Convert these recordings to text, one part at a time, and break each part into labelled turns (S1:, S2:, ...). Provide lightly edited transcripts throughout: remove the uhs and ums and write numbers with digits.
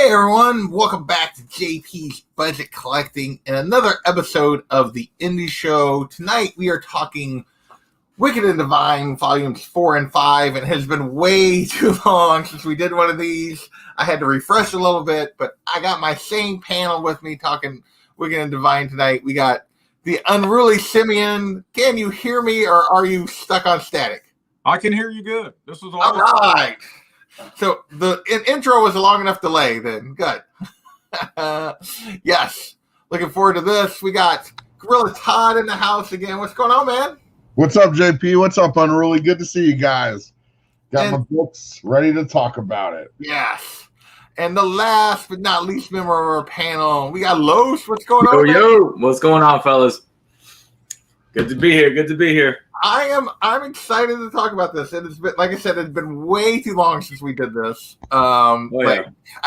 S1: Hey everyone, welcome back to JP's Budget Collecting and another episode of the Indie Show. Tonight we are talking Wicked and Divine Volumes 4 and 5. It has been way too long since we did one of these. I had to refresh a little bit, but I got my same panel with me talking Wicked and Divine tonight. We got the Unruly Simeon. Can you hear me or are you stuck on static?
S2: I can hear you good. This is
S1: all right. So the intro was a long enough delay then. Good. Yes. Looking forward to this. We got Gorilla Todd in the house again. What's going on, man?
S3: What's up, JP? What's up, Unruly? Good to see you guys. Got my books ready to talk about it.
S1: Yes. And the last but not least member of our panel, we got Los. What's going on?
S4: Yo, what's going on, fellas? Good to be here. Good to be here.
S1: I'm excited to talk about this. It has been, like I said, it's been way too long since we did this. I've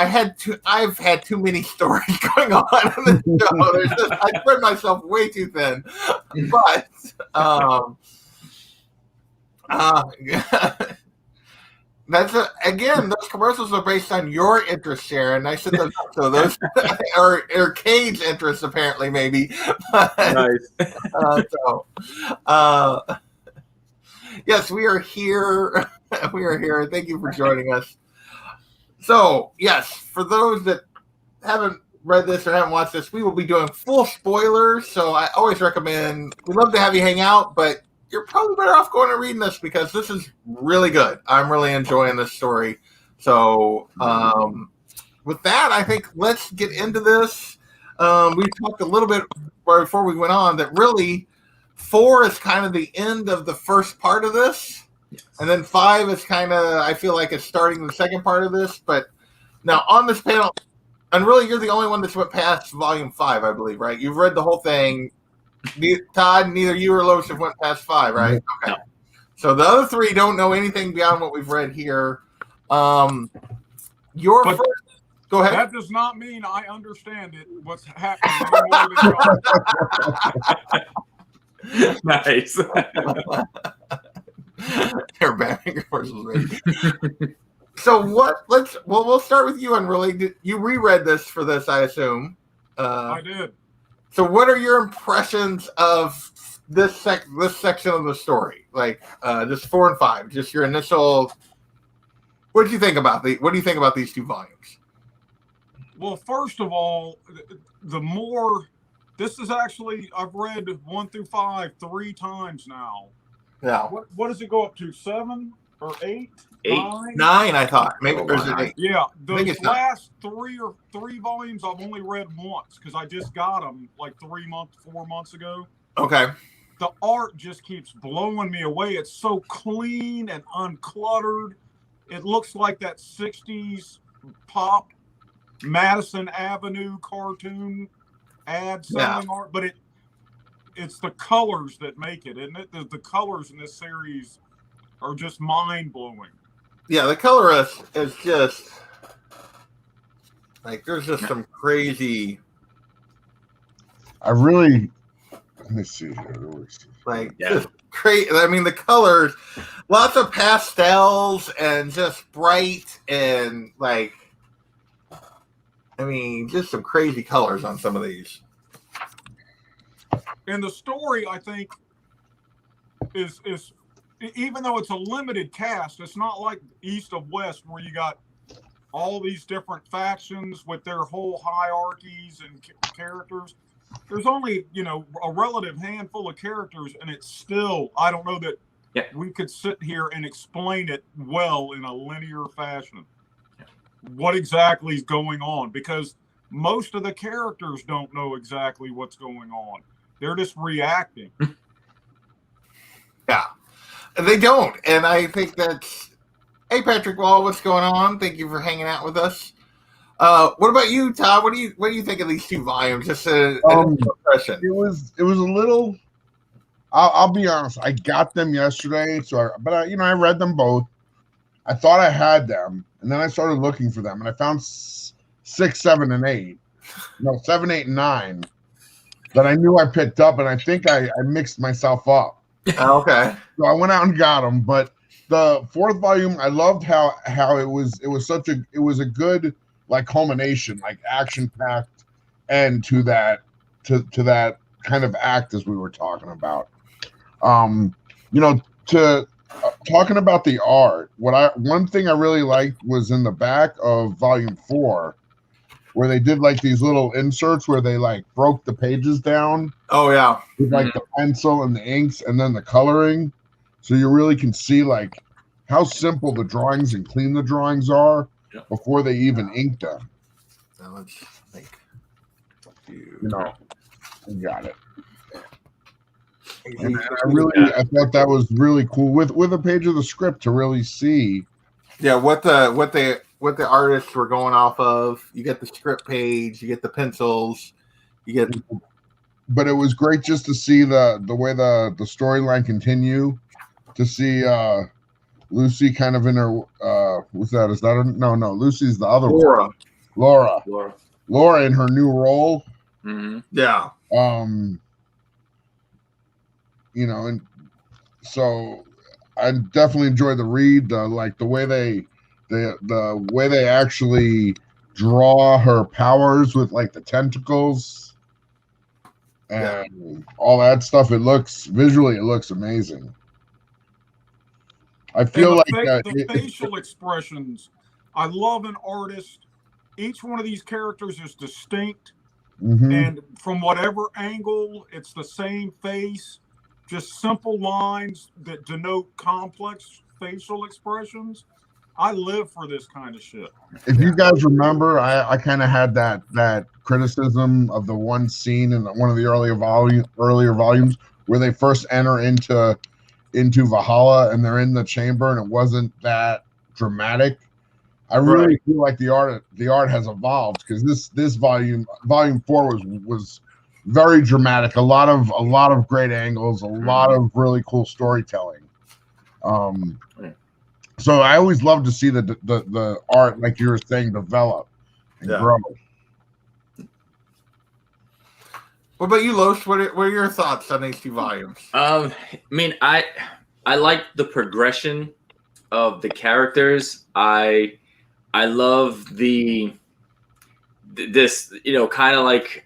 S1: had too many stories going on in the show. I spread myself way too thin. But again, those commercials are based on your interests, Sharon. I said those, so those or Cade's interests, apparently, maybe.
S4: Nice.
S1: Yes, we are here. We are here. Thank you for joining us. So, yes, for those that haven't read this or haven't watched this, we will be doing full spoilers. So I always recommend, we'd love to have you hang out, but you're probably better off going and reading this because this is really good. I'm really enjoying this story. So with that, I think let's get into this. We talked a little bit before we went on that really 4 is kind of the end of the first part of this. Yes. And then 5 is kind of, I feel like it's starting the second part of this. But now on this panel, and really you're the only one that's went past volume 5, I believe, right? You've read the whole thing. Todd, neither you or Los have went past 5, right? Okay. No. So the other 3 don't know anything beyond what we've read here. Go ahead.
S2: That does not mean I understand it. What's happening?
S4: Nice.
S1: They're Batman commercials, right? So we'll start with you, Unruly. You reread this for this, I assume.
S2: I did.
S1: So what are your impressions of this section of the story? Like just 4 and 5, just your initial. What do you think about these 2 volumes?
S2: Well, first of all, this is actually, I've read 1 through 5 3 times now.
S1: Yeah.
S2: What does it go up to? 7 or 8?
S1: 9, I thought. Maybe there's an 8.
S2: Yeah. The last 3 volumes I've only read once because I just got them like 4 months ago.
S1: Okay.
S2: The art just keeps blowing me away. It's so clean and uncluttered. It looks like that 60s pop Madison Avenue cartoon ad selling art, but it's the colors that make it, isn't it? The colors in this series are just mind-blowing.
S1: Yeah, the colorist is just like there's just some crazy.
S3: Let me see here.
S1: Just crazy. I mean, the colors, lots of pastels and just bright and like. I mean, just some crazy colors on some of these.
S2: And the story, I think, is even though it's a limited cast, it's not like East of West where you got all these different factions with their whole hierarchies and characters. There's only, a relative handful of characters, and it's still, I don't know that we could sit here and explain it well in a linear fashion. What exactly is going on, because most of the characters don't know exactly what's going on. They're just reacting.
S1: Yeah, they don't. And I think that's, hey, Patrick Wall, what's going on? Thank you for hanging out with us. What about you, Todd? What do you think of these 2 volumes? Just an impression.
S3: It was a little, I'll be honest, I got them yesterday, but I read them both. I thought I had them, and then I started looking for them, and I found 6, 7, and 8. No, 7, 8, and 9 that I knew I picked up, and I think I mixed myself up.
S1: Okay.
S3: So I went out and got them, but the 4th volume, I loved how it was a good like culmination, like action packed end to that to that kind of act as we were talking about. You know, to talking about the art, one thing I really liked was in the back of volume 4, where they did like these little inserts where they like broke the pages down
S1: Oh yeah.
S3: with like the pencil and the inks and then the coloring, so you really can see like how simple the drawings and clean the drawings are before they even ink them.
S1: So let's make
S3: You know, you got it.
S1: And
S3: And I thought that was really cool with a page of the script to really see.
S1: yeah, what the artists were going off of. You get the script page, you get the pencils, you get.
S3: But it was great just to see the way the storyline continue. To see Lucy kind of in her what's that? Is that her? No, Lucy's the other one. Laura in her new role.
S4: Mm-hmm.
S1: Yeah.
S3: You know, and so I definitely enjoyed the read. Like the way they actually draw her powers with like the tentacles and all that stuff. It looks amazing. I feel like
S2: the facial expressions. I love an artist. Each one of these characters is distinct, and from whatever angle, it's the same face. Just simple lines that denote complex facial expressions. I live for this kind of shit.
S3: If you guys remember, I kind of had that criticism of the one scene in one of the earlier volumes where they first enter into Valhalla and they're in the chamber and it wasn't that dramatic. I really feel like the art has evolved, because this volume 4 was very dramatic. A lot of great angles, a lot of really cool storytelling. So I always love to see the art, like you were saying, develop and grow.
S1: What about you, Los? What are your thoughts on these 2 volumes?
S4: I mean, I like the progression of the characters. I love this, kind of like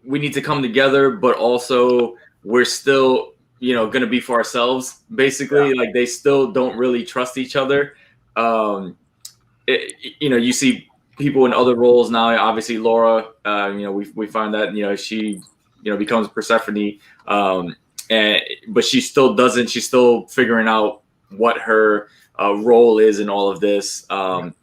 S4: we need to come together, but also we're still, going to be for ourselves, basically. Like they still don't really trust each other. You see people in other roles now. Obviously, Laura, we find that, she, becomes Persephone, but she still doesn't. She's still figuring out what her role is in all of this. And,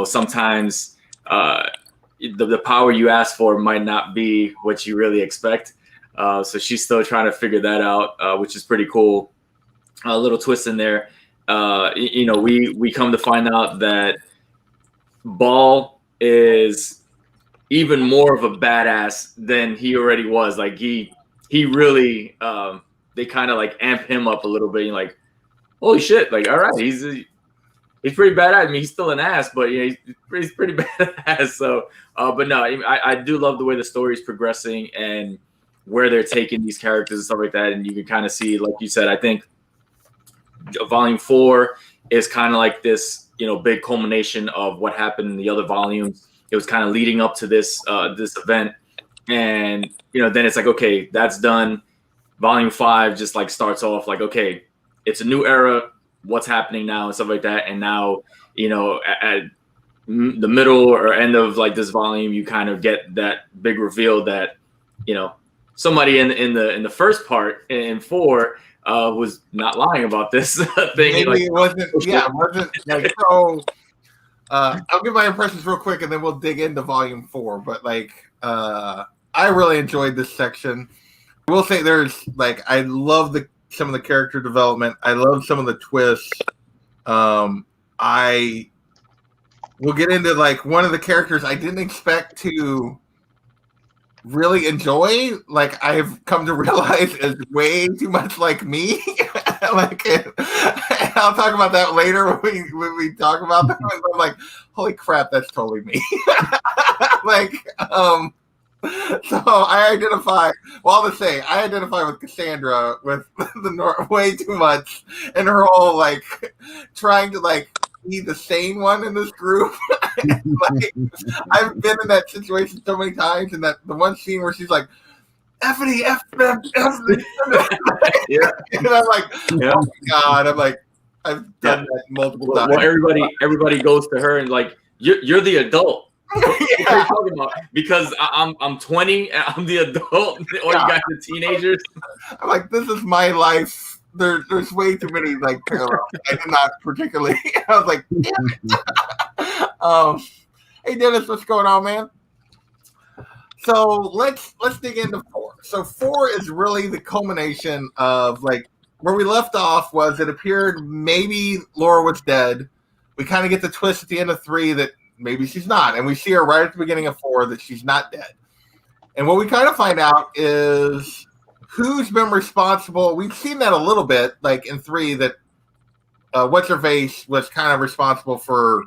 S4: sometimes the power you ask for might not be what you really expect. So she's still trying to figure that out, which is pretty cool. A little twist in there. We come to find out that Ball is even more of a badass than he already was. Like he really, they kind of like amp him up a little bit. You're like, holy shit! Like, all right, he's pretty badass. I mean, he's still an ass, but he's pretty badass. So, but no, I do love the way the story is progressing and where they're taking these characters and stuff like that. And you can kind of see, like you said, I think volume 4 is kind of like this, big culmination of what happened in the other volumes. It was kind of leading up to this event, and then it's like, okay, that's done. Volume 5 just like starts off like, okay, it's a new era. What's happening now and stuff like that. And now, at the middle or end of like this volume, you kind of get that big reveal that, somebody in the first part in 4 was not lying about this thing.
S1: Maybe
S4: like,
S1: it wasn't. Yeah, it wasn't like so. I'll give my impressions real quick, and then we'll dig into volume 4. But I really enjoyed this section. I will say I love some of the character development. I love some of the twists. I will get into one of the characters I didn't expect to really enjoy. Like I've come to realize is way too much like me. I'll talk about that later when we talk about that. I'm like, holy crap, that's totally me. So I identify with Cassandra with the way too much, and her whole trying to be the sane one in this group. Like, I've been in that situation so many times, and that the one scene where she's like, Effie, F them, F them.
S4: Yeah.
S1: And I'm like,
S4: Yeah.
S1: oh my God. I'm like, I've done that multiple times.
S4: Well, everybody goes to her and like, you're the adult. What are you talking about? Because I'm 20, I'm the adult. All you guys are teenagers.
S1: I'm like, this is my life. There's way too many like parallels. I did not particularly. I was like, damn it. Hey Dennis, what's going on, man? So let's dig into 4. So 4 is really the culmination of like where we left off. Was it appeared maybe Laura was dead? We kind of get the twist at the end of 3 that maybe she's not, and we see her right at the beginning of 4 that she's not dead. And what we kind of find out is who's been responsible. We've seen that a little bit, like in 3, that what's her face was kind of responsible for.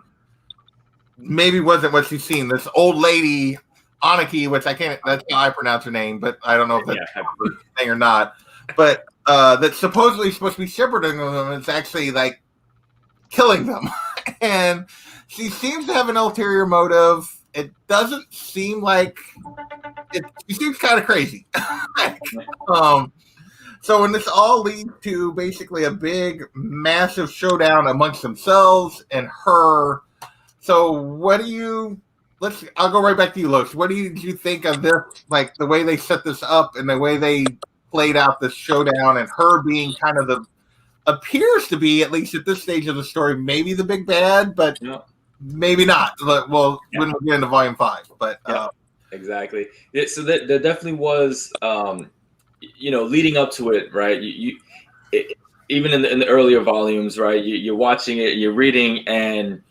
S1: Maybe wasn't what she's seen. This old lady, Aniki, which I can't. That's how I pronounce her name, but I don't know if that's the thing or not. But that's supposedly supposed to be shepherding them. It's actually like killing them, and she seems to have an ulterior motive. It doesn't seem like it. She seems kind of crazy. So when this all leads to basically a big, massive showdown amongst themselves and her. So what do you? I'll go right back to you, Los. What do you think of this? Like the way they set this up and the way they played out this showdown, and her being kind of appears to be, at least at this stage of the story, maybe the big bad, but maybe not. Well, when we get into volume 5, but
S4: exactly. So there definitely was, leading up to it, right? Even in the earlier volumes, right? You're watching it, you're reading, and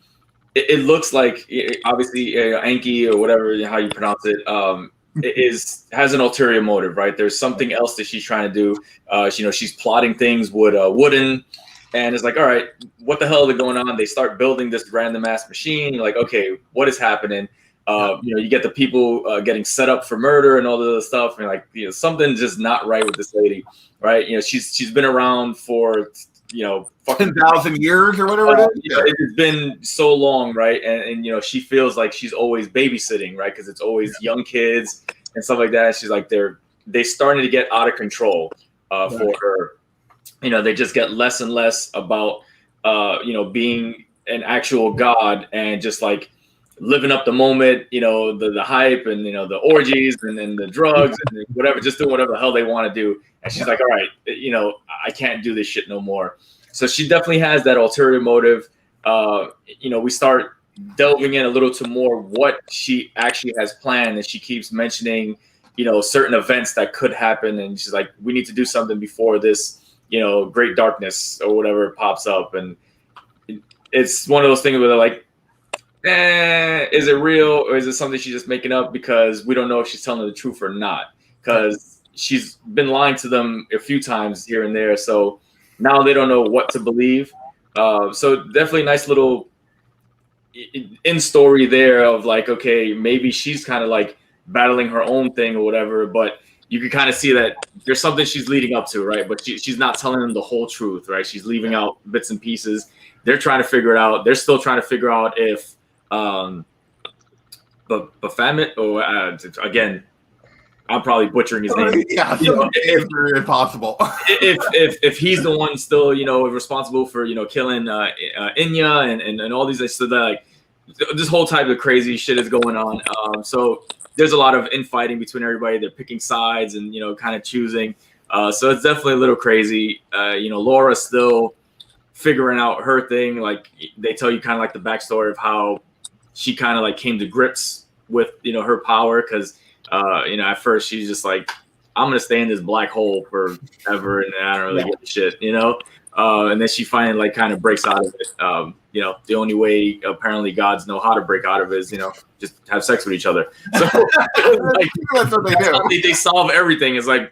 S4: it looks like obviously Anki or whatever how you pronounce it has an ulterior motive, right? There's something else that she's trying to do. She's plotting things with Wooden, and it's like, all right, what the hell is going on? They start building this random ass machine. You're like, okay, what is happening? You get the people getting set up for murder and all the other stuff, and like, something's just not right with this lady, right? She's been around for
S1: 10,000 years or whatever it is.
S4: It's been so long, right? And she feels like she's always babysitting, right? Because it's always young kids and stuff like that. She's like they starting to get out of control for her. They just get less and less about being an actual god and just like living up the moment, the hype and the orgies and then the drugs and whatever, just doing whatever the hell they want to do. And she's like, all right, I can't do this shit no more. So she definitely has that ulterior motive. We start delving in a little to more what she actually has planned, and she keeps mentioning, certain events that could happen, and she's like, we need to do something before this, great darkness or whatever pops up. And it's one of those things where they're like, is it real or is it something she's just making up? Because we don't know if she's telling the truth or not, because she's been lying to them a few times here and there. So now they don't know what to believe. So definitely a nice little in story there of like, okay, maybe she's kind of like battling her own thing or whatever, but you can kind of see that there's something she's leading up to, right? But she's not telling them the whole truth, right? She's leaving out bits and pieces. They're trying to figure it out. They're still trying to figure out if Baphomet, or again, I'm probably butchering his name.
S1: Yeah, it's impossible.
S4: if he's the one still, responsible for killing Inya and all these, so that like this whole type of crazy shit is going on. So there's a lot of infighting between everybody. They're picking sides and kind of choosing. So it's definitely a little crazy. Laura's still figuring out her thing. Like they tell you kind of like the backstory of how she kind of like came to grips with her power, because at first she's just like, I'm gonna stay in this black hole forever and I don't really give a shit, and then she finally like kind of breaks out of it. The only way apparently gods know how to break out of it is just have sex with each other. So like,
S1: that's what they do.
S4: They solve everything. It's like,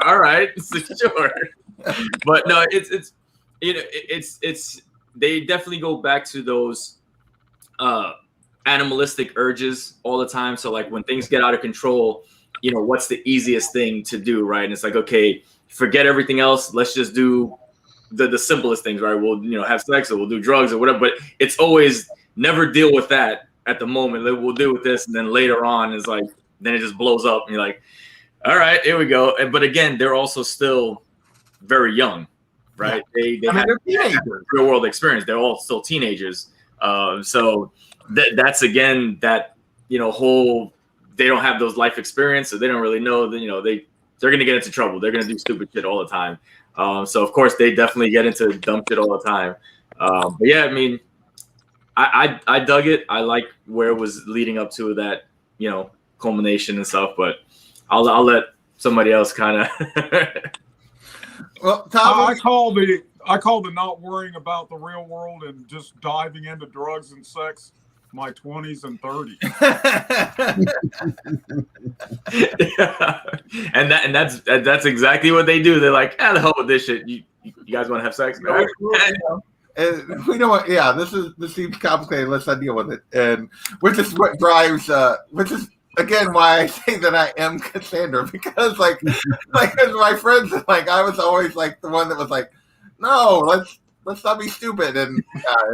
S4: all right, sure. But no, it's they definitely go back to those animalistic urges all the time. So like when things get out of control, what's the easiest thing to do, right? And it's like, okay, forget everything else. Let's just do the simplest things, right? We'll have sex or we'll do drugs or whatever, but it's always never deal with that at the moment. We'll deal with this, and then later on is like then it just blows up, and you're like, all right, here we go. But again, they're also still very young, right? They have real world experience. They're all still teenagers. So that's again that whole they don't have those life experience, so they don't really know that they're gonna get into trouble. They're gonna do stupid shit all the time. So of course they definitely get into dumb shit all the time. But yeah, I mean, I dug it. I like where it was leading up to that, culmination and stuff. But I'll let somebody else kind of.
S1: Well, Tom,
S2: I call the not worrying about the real world and just diving into drugs and sex my 20s and 30s.
S1: Yeah.
S4: And that's exactly what they do. They're like, the hell with this shit. You guys want to have sex? All right.
S1: And we know what. Yeah, this seems complicated. Let's not deal with it. And which is what drives. Which is again why I say that I am Cassandra, because like as my friends, like I was always like the one that was like, no, let's not be stupid. And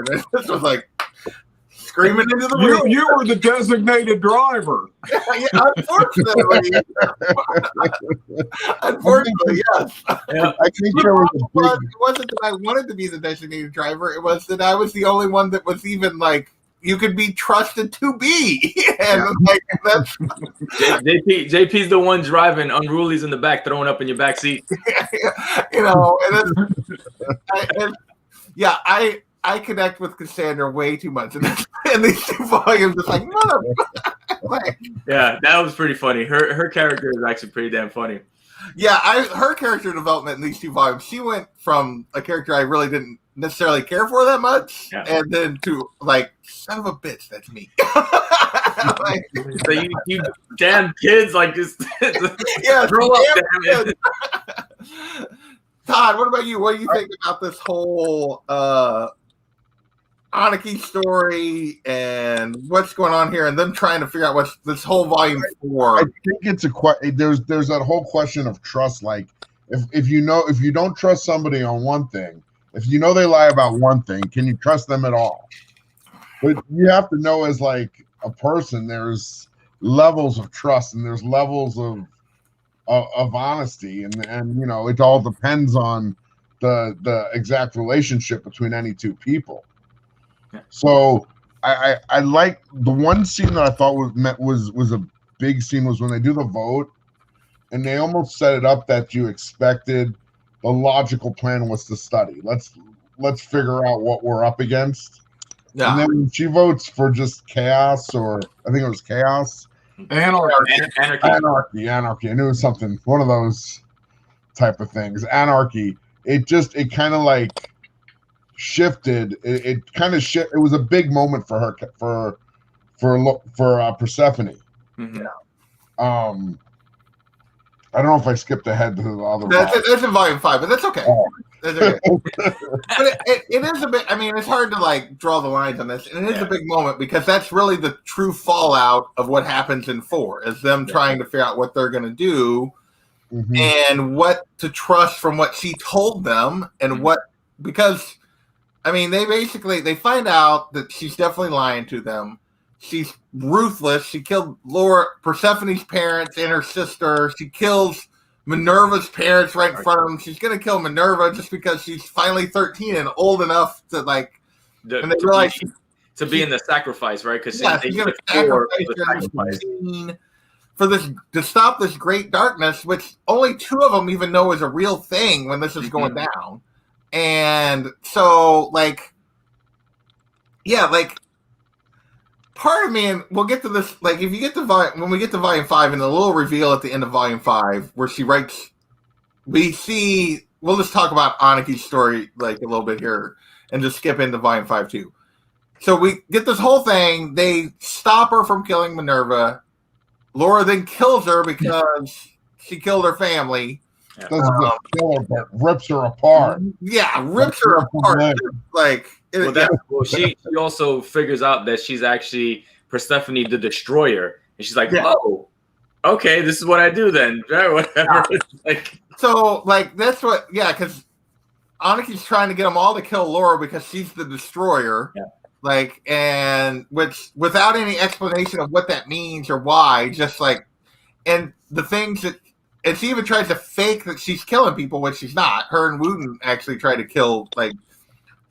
S1: this was like screaming into the room.
S2: You were the designated driver.
S1: Yeah, unfortunately, yes.
S3: I think there was a big,
S1: It wasn't that I wanted to be the designated driver. It was that I was the only one that was even like you could be trusted to be. And like that's
S4: JP's the one driving, Unruly's in the back, throwing up in your back seat.
S1: I connect with Cassandra way too much in these two volumes. It's like, motherfucker.
S4: Yeah, that was pretty funny. Her character is actually pretty damn funny.
S1: Yeah, her character development in these two volumes, she went from a character I really didn't necessarily care for that much, and then to like, son of a bitch, that's me. Like,
S4: so you damn kids, like just
S1: grow
S4: up, damn it.
S1: Todd, what about you? What do you think about this whole Anarchy story and what's going on here, and them trying to figure out what's this whole volume 4?
S3: I think it's there's that whole question of trust. Like if you don't trust somebody on one thing, if you know they lie about one thing, can you trust them at all? But you have to know, as like a person, there's levels of trust and there's levels of honesty, and it all depends on the exact relationship between any two people. So I like the one scene that I thought was a big scene was when they do the vote, and they almost set it up that you expected. The logical plan was to study. Let's figure out what we're up against. Yeah. And then when she votes for just chaos, or I think it was chaos. Anarchy. I knew it was something, one of those type of things. Anarchy. It kind of like shifted. It was a big moment for her, for Persephone.
S4: Mm-hmm.
S3: I don't know if I skipped ahead to the other.
S1: That's in volume 5, but that's okay. Oh. That's okay. But it is a bit. I mean, it's hard to like draw the lines on this, and it is a big moment because that's really the true fallout of what happens in 4, is them trying to figure out what they're going to do, and what to trust from what she told them, and because I mean, they find out that she's definitely lying to them. She's ruthless. She killed Persephone's parents and her sister. She kills Minerva's parents right in front of them. She's going to kill Minerva just because she's finally 13 and old enough to like. And they realize
S4: to be in the sacrifice, right? Because
S1: she's going to sacrifice for this to stop this great darkness, which only 2 of them even know is a real thing when this is going down. And so, like, part of me, and we'll get to this, like, if you get to when we get to volume 5, and the little reveal at the end of volume 5, where she writes, we'll just talk about Anaki's story, like, a little bit here, and just skip into volume 5, too. So we get this whole thing, they stop her from killing Minerva, Laura then kills her because she killed her family.
S3: Doesn't just kill her, but rips her apart.
S1: Yeah, rips her apart. Like,
S4: she also figures out that she's actually Persephone the Destroyer, and she's like, "Oh, okay, this is what I do then." Whatever.
S1: So, like, that's what, because Anaki's trying to get them all to kill Laura because she's the destroyer.
S4: Yeah.
S1: Like, and which without any explanation of what that means or why, just like, and the things that, and she even tries to fake that she's killing people, which she's not. Her and Wooten actually try to kill, like,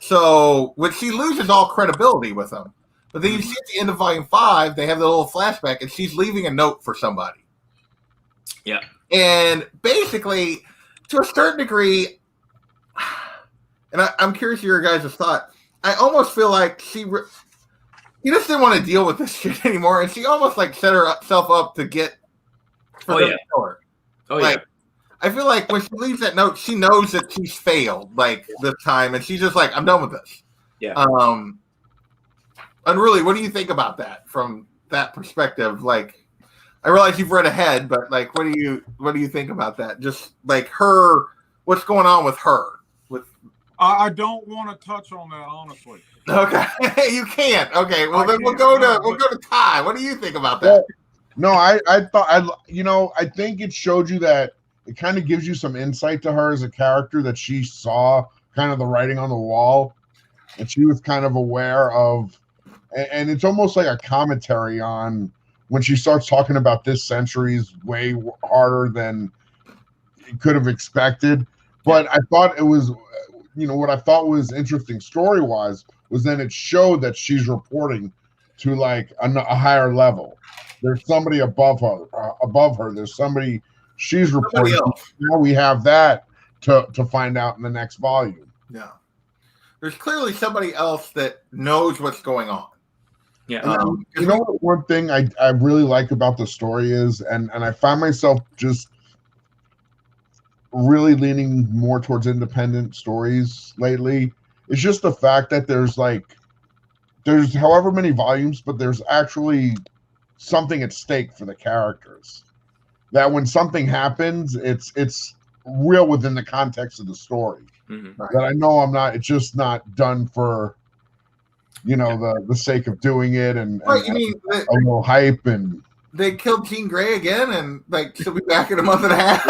S1: so when she loses all credibility with them. But then you see at the end of Volume 5, they have the little flashback, and she's leaving a note for somebody.
S4: Yeah.
S1: And basically, to a certain degree, and I'm curious of your guys' thought, I almost feel like she just didn't want to deal with this shit anymore, and she almost like set herself up to get for them to kill her.
S4: Oh,
S1: like,
S4: yeah.
S1: I feel like when she leaves that note, she knows that she's failed, like, this time, and she's just like, I'm done with this.
S4: Yeah.
S1: And really, what do you think about that from that perspective? Like, I realize you've read ahead, but like, what do you think about that? Just like her, what's going on with her?
S2: I don't want to touch on that, honestly.
S1: Okay, you can't. Okay, well
S2: I
S1: then we'll
S2: can't,
S1: go to Ty. What do you think about that?
S3: No, I thought I think it showed you that it kind of gives you some insight to her as a character, that she saw kind of the writing on the wall, and she was kind of aware of, and it's almost like a commentary on when she starts talking about this century's way harder than it could have expected. But I thought it was, what I thought was interesting story-wise was then it showed that she's reporting to like a higher level. There's somebody above her. There's somebody she's reporting to. Now we have that to find out in the next volume.
S1: Yeah. There's clearly somebody else that knows what's going on.
S4: Yeah.
S3: You know what one thing I really like about the story is, and I find myself just really leaning more towards independent stories lately, it's just the fact that there's however many volumes, but there's actually something at stake for the characters. That when something happens, it's real within the context of the story.
S4: Mm-hmm.
S3: That I know it's just not done for the sake of doing it and
S1: Right, you mean
S3: a little hype, and
S1: they killed Jean Grey again, and like she'll be back in a month and a half.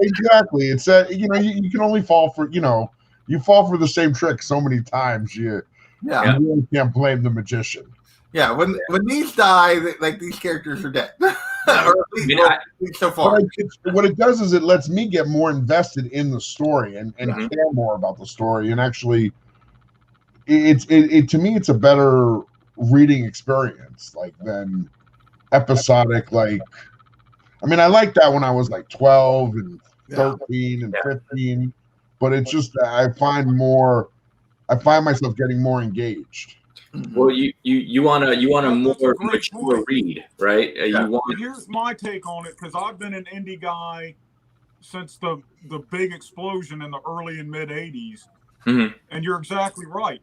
S3: Exactly. It's you can only fall for you fall for the same trick so many times. You really can't blame the magician.
S1: Yeah, when these die, like these characters are dead. Or at least so far.
S3: What it does is it lets me get more invested in the story and care more about the story, and actually, it to me it's a better reading experience than episodic. I liked that when I was like 12 and 13 and 15, but it's just I find myself getting more engaged.
S4: Well, you want a more mature read, right?
S2: Here's my take on it, because I've been an indie guy since the big explosion in the early and mid 80s.
S4: Mm-hmm.
S2: And you're exactly right.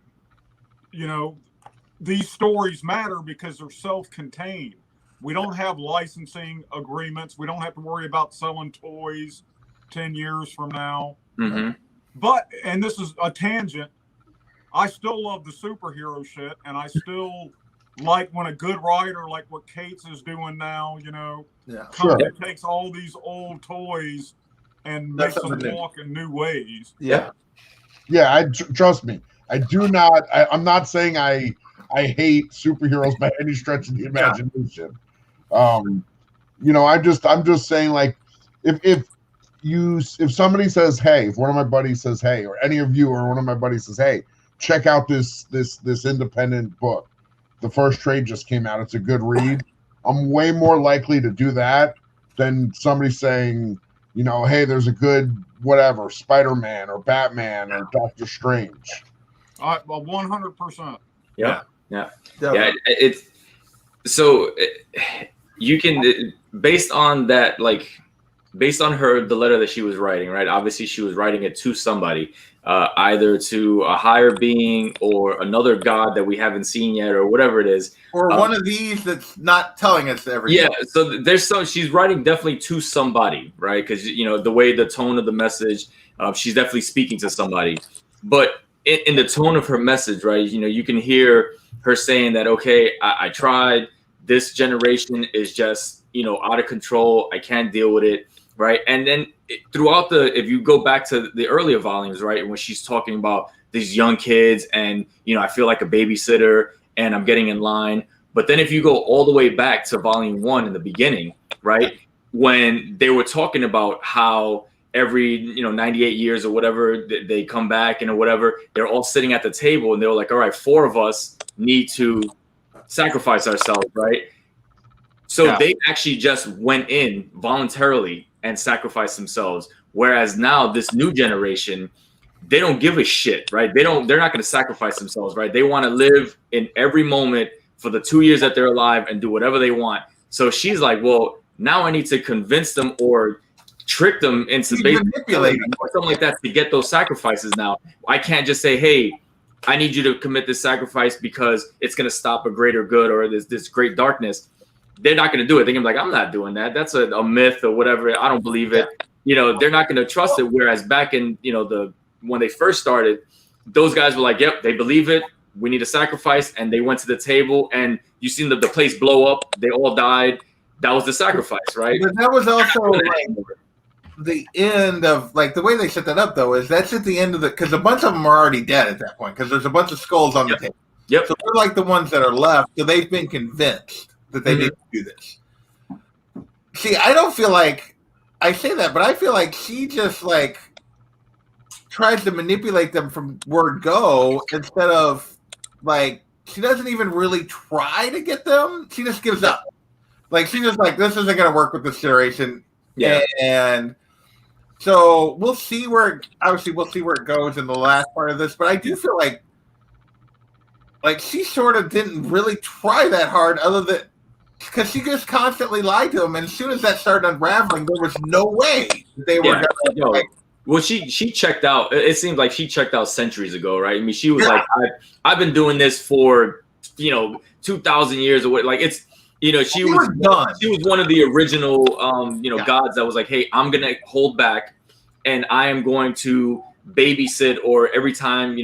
S2: These stories matter because they're self-contained. We don't have licensing agreements. We don't have to worry about selling toys 10 years from now.
S4: Mm-hmm.
S2: But, and this is a tangent, I still love the superhero shit, and I still like when a good writer, like what Cates is doing now, comes and takes all these old toys and makes them walk in new ways.
S1: Yeah.
S3: Yeah, trust me. I do not. I'm not saying I hate superheroes by any stretch of the imagination. I'm just saying, like, if somebody says, hey, if one of my buddies says, hey, or any of you or one of my buddies says, hey, check out this independent book. The first trade just came out. It's a good read. I'm way more likely to do that than somebody saying, hey, there's a good whatever, Spider-Man or Batman or Doctor Strange.
S2: 100%.
S4: Yeah. It's so you can, based on that, based on the letter that she was writing, right? Obviously, she was writing it to somebody, either to a higher being or another god that we haven't seen yet, or whatever it is,
S1: or one of these that's not telling us everything.
S4: Yeah, so she's writing definitely to somebody, right? Because the way, the tone of the message, she's definitely speaking to somebody. But in the tone of her message, right? You can hear her saying that, okay, I tried. This generation is just out of control. I can't deal with it. Right. And then throughout if you go back to the earlier volumes, right, when she's talking about these young kids and, I feel like a babysitter and I'm getting in line. But then if you go all the way back to volume 1 in the beginning, right, when they were talking about how every 98 years or whatever they come back and or whatever, they're all sitting at the table and they were like, all right, 4 of us need to sacrifice ourselves, right? So they actually just went in voluntarily and sacrificed themselves, whereas now this new generation, they don't give a shit, right? They're not going to sacrifice themselves, right? They want to live in every moment for the 2 years that they're alive and do whatever they want. So she's like, well, now I need to convince them or trick them into
S1: manipulating
S4: or something like that to get those sacrifices. Now I can't just say, hey, I need you to commit this sacrifice because it's going to stop a greater good or this great darkness. They're not going to do it. They're going to be like, I'm not doing that. That's a myth or whatever. I don't believe it. They're not going to trust it. Whereas back in, when they first started, those guys were like, yep, they believe it. We need a sacrifice. And they went to the table and you seen the place blow up. They all died. That was the sacrifice, right?
S1: But that was also like the end of like the way they set that up though, is that's at the end of because a bunch of them are already dead at that point because there's a bunch of skulls on the table.
S4: Yep.
S1: So they're like the ones that are left. So they've been convinced that they need to do this. See, I don't feel like I say that, but I feel like she just like tries to manipulate them from word go instead of like she doesn't even really try to get them. She just gives up. Like she's just like, this isn't going to work with this generation.
S4: Yeah.
S1: And so we'll see where it goes in the last part of this. But I do feel like she sort of didn't really try that hard other than because she just constantly lied to him. And as soon as that started unraveling, there was no way they were going to like.
S4: Well, she checked out. It seemed like she checked out centuries ago, right? I mean, she was like, I've been doing this for 2,000 years or what. Like it's she was done. She was one of the original gods that was like, hey, I'm gonna hold back, and I am going to babysit, or every time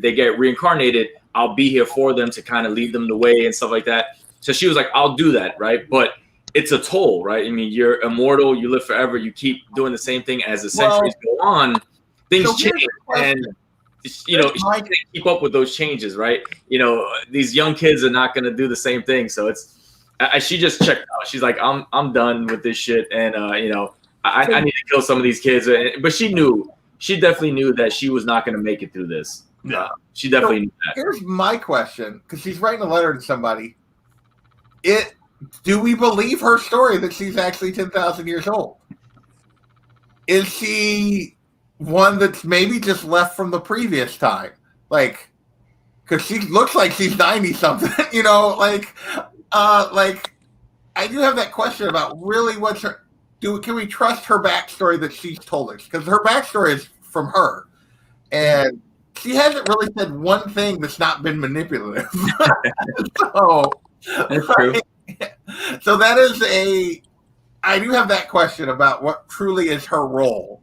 S4: they get reincarnated, I'll be here for them to kind of lead them the way and stuff like that. So she was like, I'll do that, right? But it's a toll, right? I mean, you're immortal, you live forever, you keep doing the same thing as the centuries go on, things change, and she can't keep up with those changes, right? These young kids are not going to do the same thing, so she just checked out. She's like, I'm done with this shit, and I need to kill some of these kids. But she definitely knew that she was not going to make it through this.
S1: Yeah,
S4: she definitely knew that.
S1: Here's my question, because she's writing a letter to somebody. Do we believe her story that she's actually 10,000 years old? Is she one that's maybe just left from the previous time? Like, because she looks like she's 90 something, like I do have that question about really what's her. Can we trust her backstory that she's told us? Because her backstory is from her, and she hasn't really said one thing that's not been manipulative. So
S4: that's true.
S1: So that is I do have that question about what truly is her role.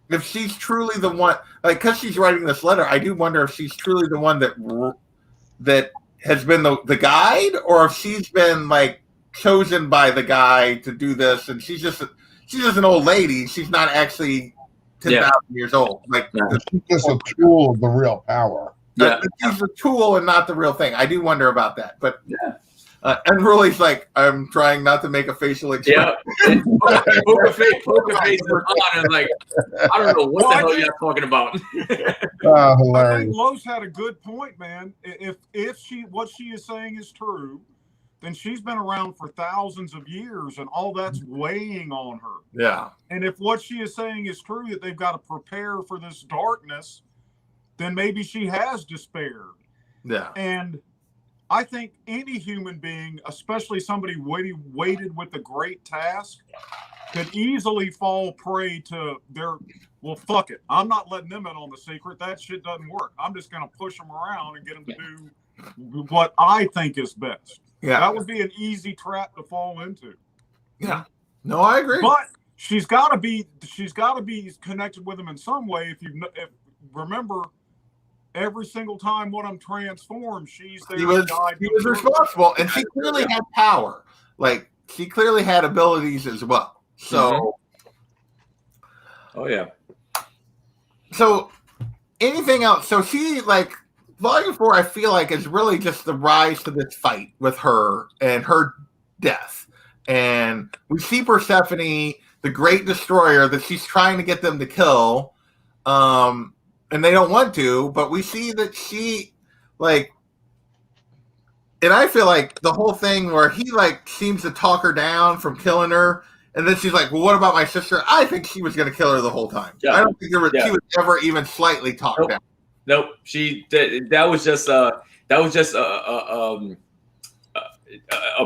S1: If she's truly the one, like, because she's writing this letter, I do wonder if she's truly the one that has been the guide, or if she's been like chosen by the guy to do this, and she's just an old lady. She's not actually 10,000 years old. Like
S3: she's just a tool of the real power.
S1: She's a tool and not the real thing. I do wonder about that, but and Ruli's like, I'm trying not to make a facial expression.
S4: Yeah, poker face is on, and like, I don't know what the hell you're talking about.
S3: Hilarious.
S2: I think Los had a good point, man. If what she is saying is true, then she's been around for thousands of years, and all that's weighing on her.
S1: Yeah.
S2: And if what she is saying is true, that they've got to prepare for this darkness, then maybe she has despaired.
S1: Yeah.
S2: And I think any human being, especially somebody weighted with a great task, could easily fall prey to well, fuck it. I'm not letting them in on the secret. That shit doesn't work. I'm just going to push them around and get them to do what I think is best.
S1: Yeah.
S2: That would be an easy trap to fall into.
S1: Yeah. No, I agree.
S2: But she's got to be connected with them in some way. If remember, every single time one of them transformed, she's there. He was
S1: responsible, and she clearly had power. Like, she clearly had abilities as well. So,
S4: Oh yeah.
S1: So anything else? So she like Volume 4, I feel like is really just the rise to this fight with her and her death. And we see Persephone, the great destroyer that she's trying to get them to kill. And they don't want to, but we see that she like, and I feel like the whole thing where he like seems to talk her down from killing her. And then she's like, well, what about my sister? I think she was going to kill her the whole time.
S4: Yeah.
S1: I don't think she was ever even slightly talked down.
S4: Nope. That was just a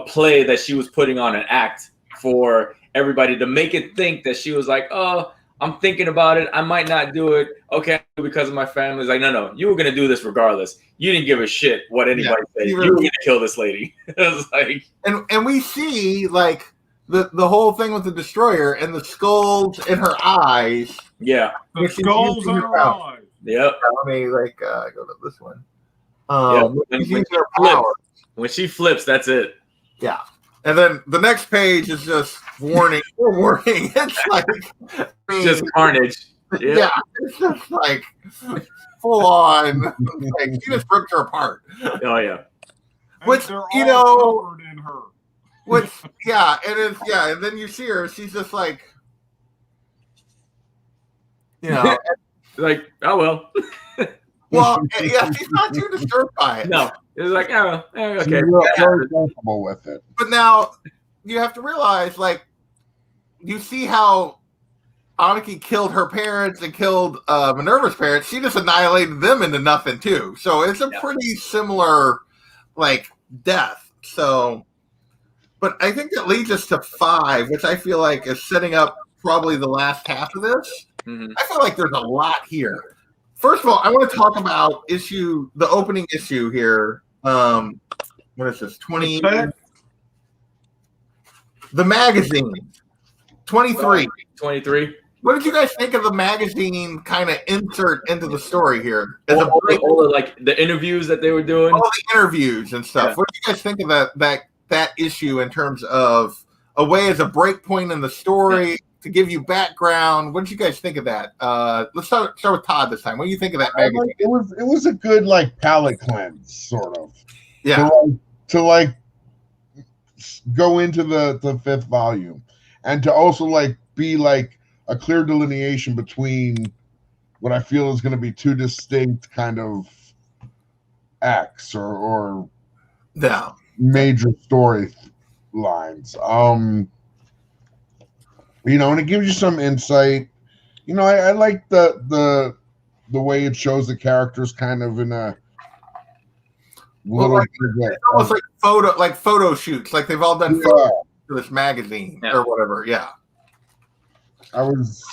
S4: play that she was putting on, an act for everybody to make it think that she was like, oh, I'm thinking about it. I might not do it. Okay, because of my family. It's like, no, you were gonna do this regardless. You didn't give a shit what anybody said. You were gonna kill this lady. It was like,
S1: and we see like the whole thing with the destroyer and the skulls in her eyes.
S4: Yeah,
S2: the skulls in her eyes.
S4: Yep.
S1: Let me like go to this one.
S4: When she flips, that's it.
S1: Yeah. And then the next page is just warning. Warning. It's like
S4: just carnage.
S1: Yeah, it's just like full on. Like she just ripped her apart.
S4: Oh yeah.
S1: Which
S2: they're all covered in her.
S1: Which and then you see her. She's just like,
S4: like, oh well.
S1: Well, yeah, she's not too disturbed by it.
S4: No, it's like, oh, okay.
S3: She's very comfortable with it.
S1: But now you have to realize, like, you see how Anarchy killed her parents and killed Minerva's parents. She just annihilated them into nothing too. So it's a pretty similar, like, death. So, but I think that leads us to 5, which I feel like is setting up probably the last half of this.
S4: Mm-hmm.
S1: I feel like there's a lot here. First of all, I want to talk about the opening issue here. What is this? 20. The magazine. 23.
S4: 23.
S1: What did you guys think of the magazine kind of insert into the story here? As
S4: all the like the interviews that they were doing.
S1: All the interviews and stuff. Yeah. What do you guys think of that issue in terms of a way as a break point in the story to give you background? What did you guys think of that? Let's start with Todd this time. What do you think of that magazine?
S3: It was a good like palate cleanse, sort of.
S1: Yeah.
S3: To like go into the 5th volume, and to also like be like a clear delineation between what I feel is going to be 2 distinct kind of acts or major story lines. And it gives you some insight. I like the way it shows the characters kind of in a little
S1: it's almost like photo shoots, like they've all done photos for this magazine or whatever. Yeah.
S3: I was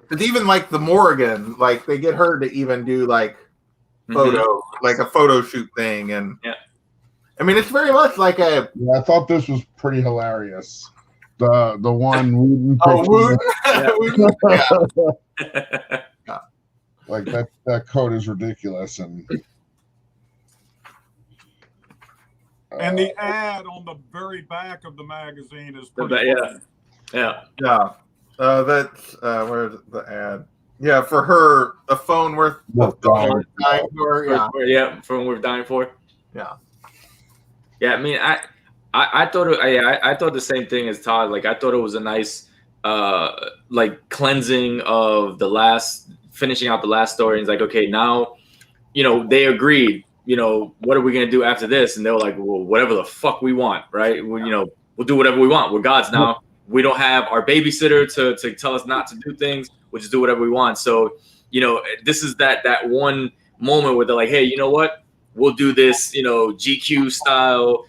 S1: But even like the Morrigan, like they get her to even do like photo, like a photo shoot thing, and I mean it's very much like a.
S3: Yeah, I thought this was pretty hilarious. The one Wooten like that coat is ridiculous, and
S2: the ad on the very back of the magazine is pretty
S1: that's where's the ad? Yeah, for her, a phone worth dying for.
S4: Phone worth dying for.
S1: Yeah.
S4: Yeah, I mean, I thought I thought the same thing as Todd. Like I thought it was a nice like cleansing of finishing out the last story. And it's like, okay, now they agreed. What are we gonna do after this? And they were like, well, whatever the fuck we want, right? We'll do whatever we want. We're gods now. We don't have our babysitter to tell us not to do things. We'll just do whatever we want. So, this is that one moment where they're like, hey, you know what? We'll do this, GQ style,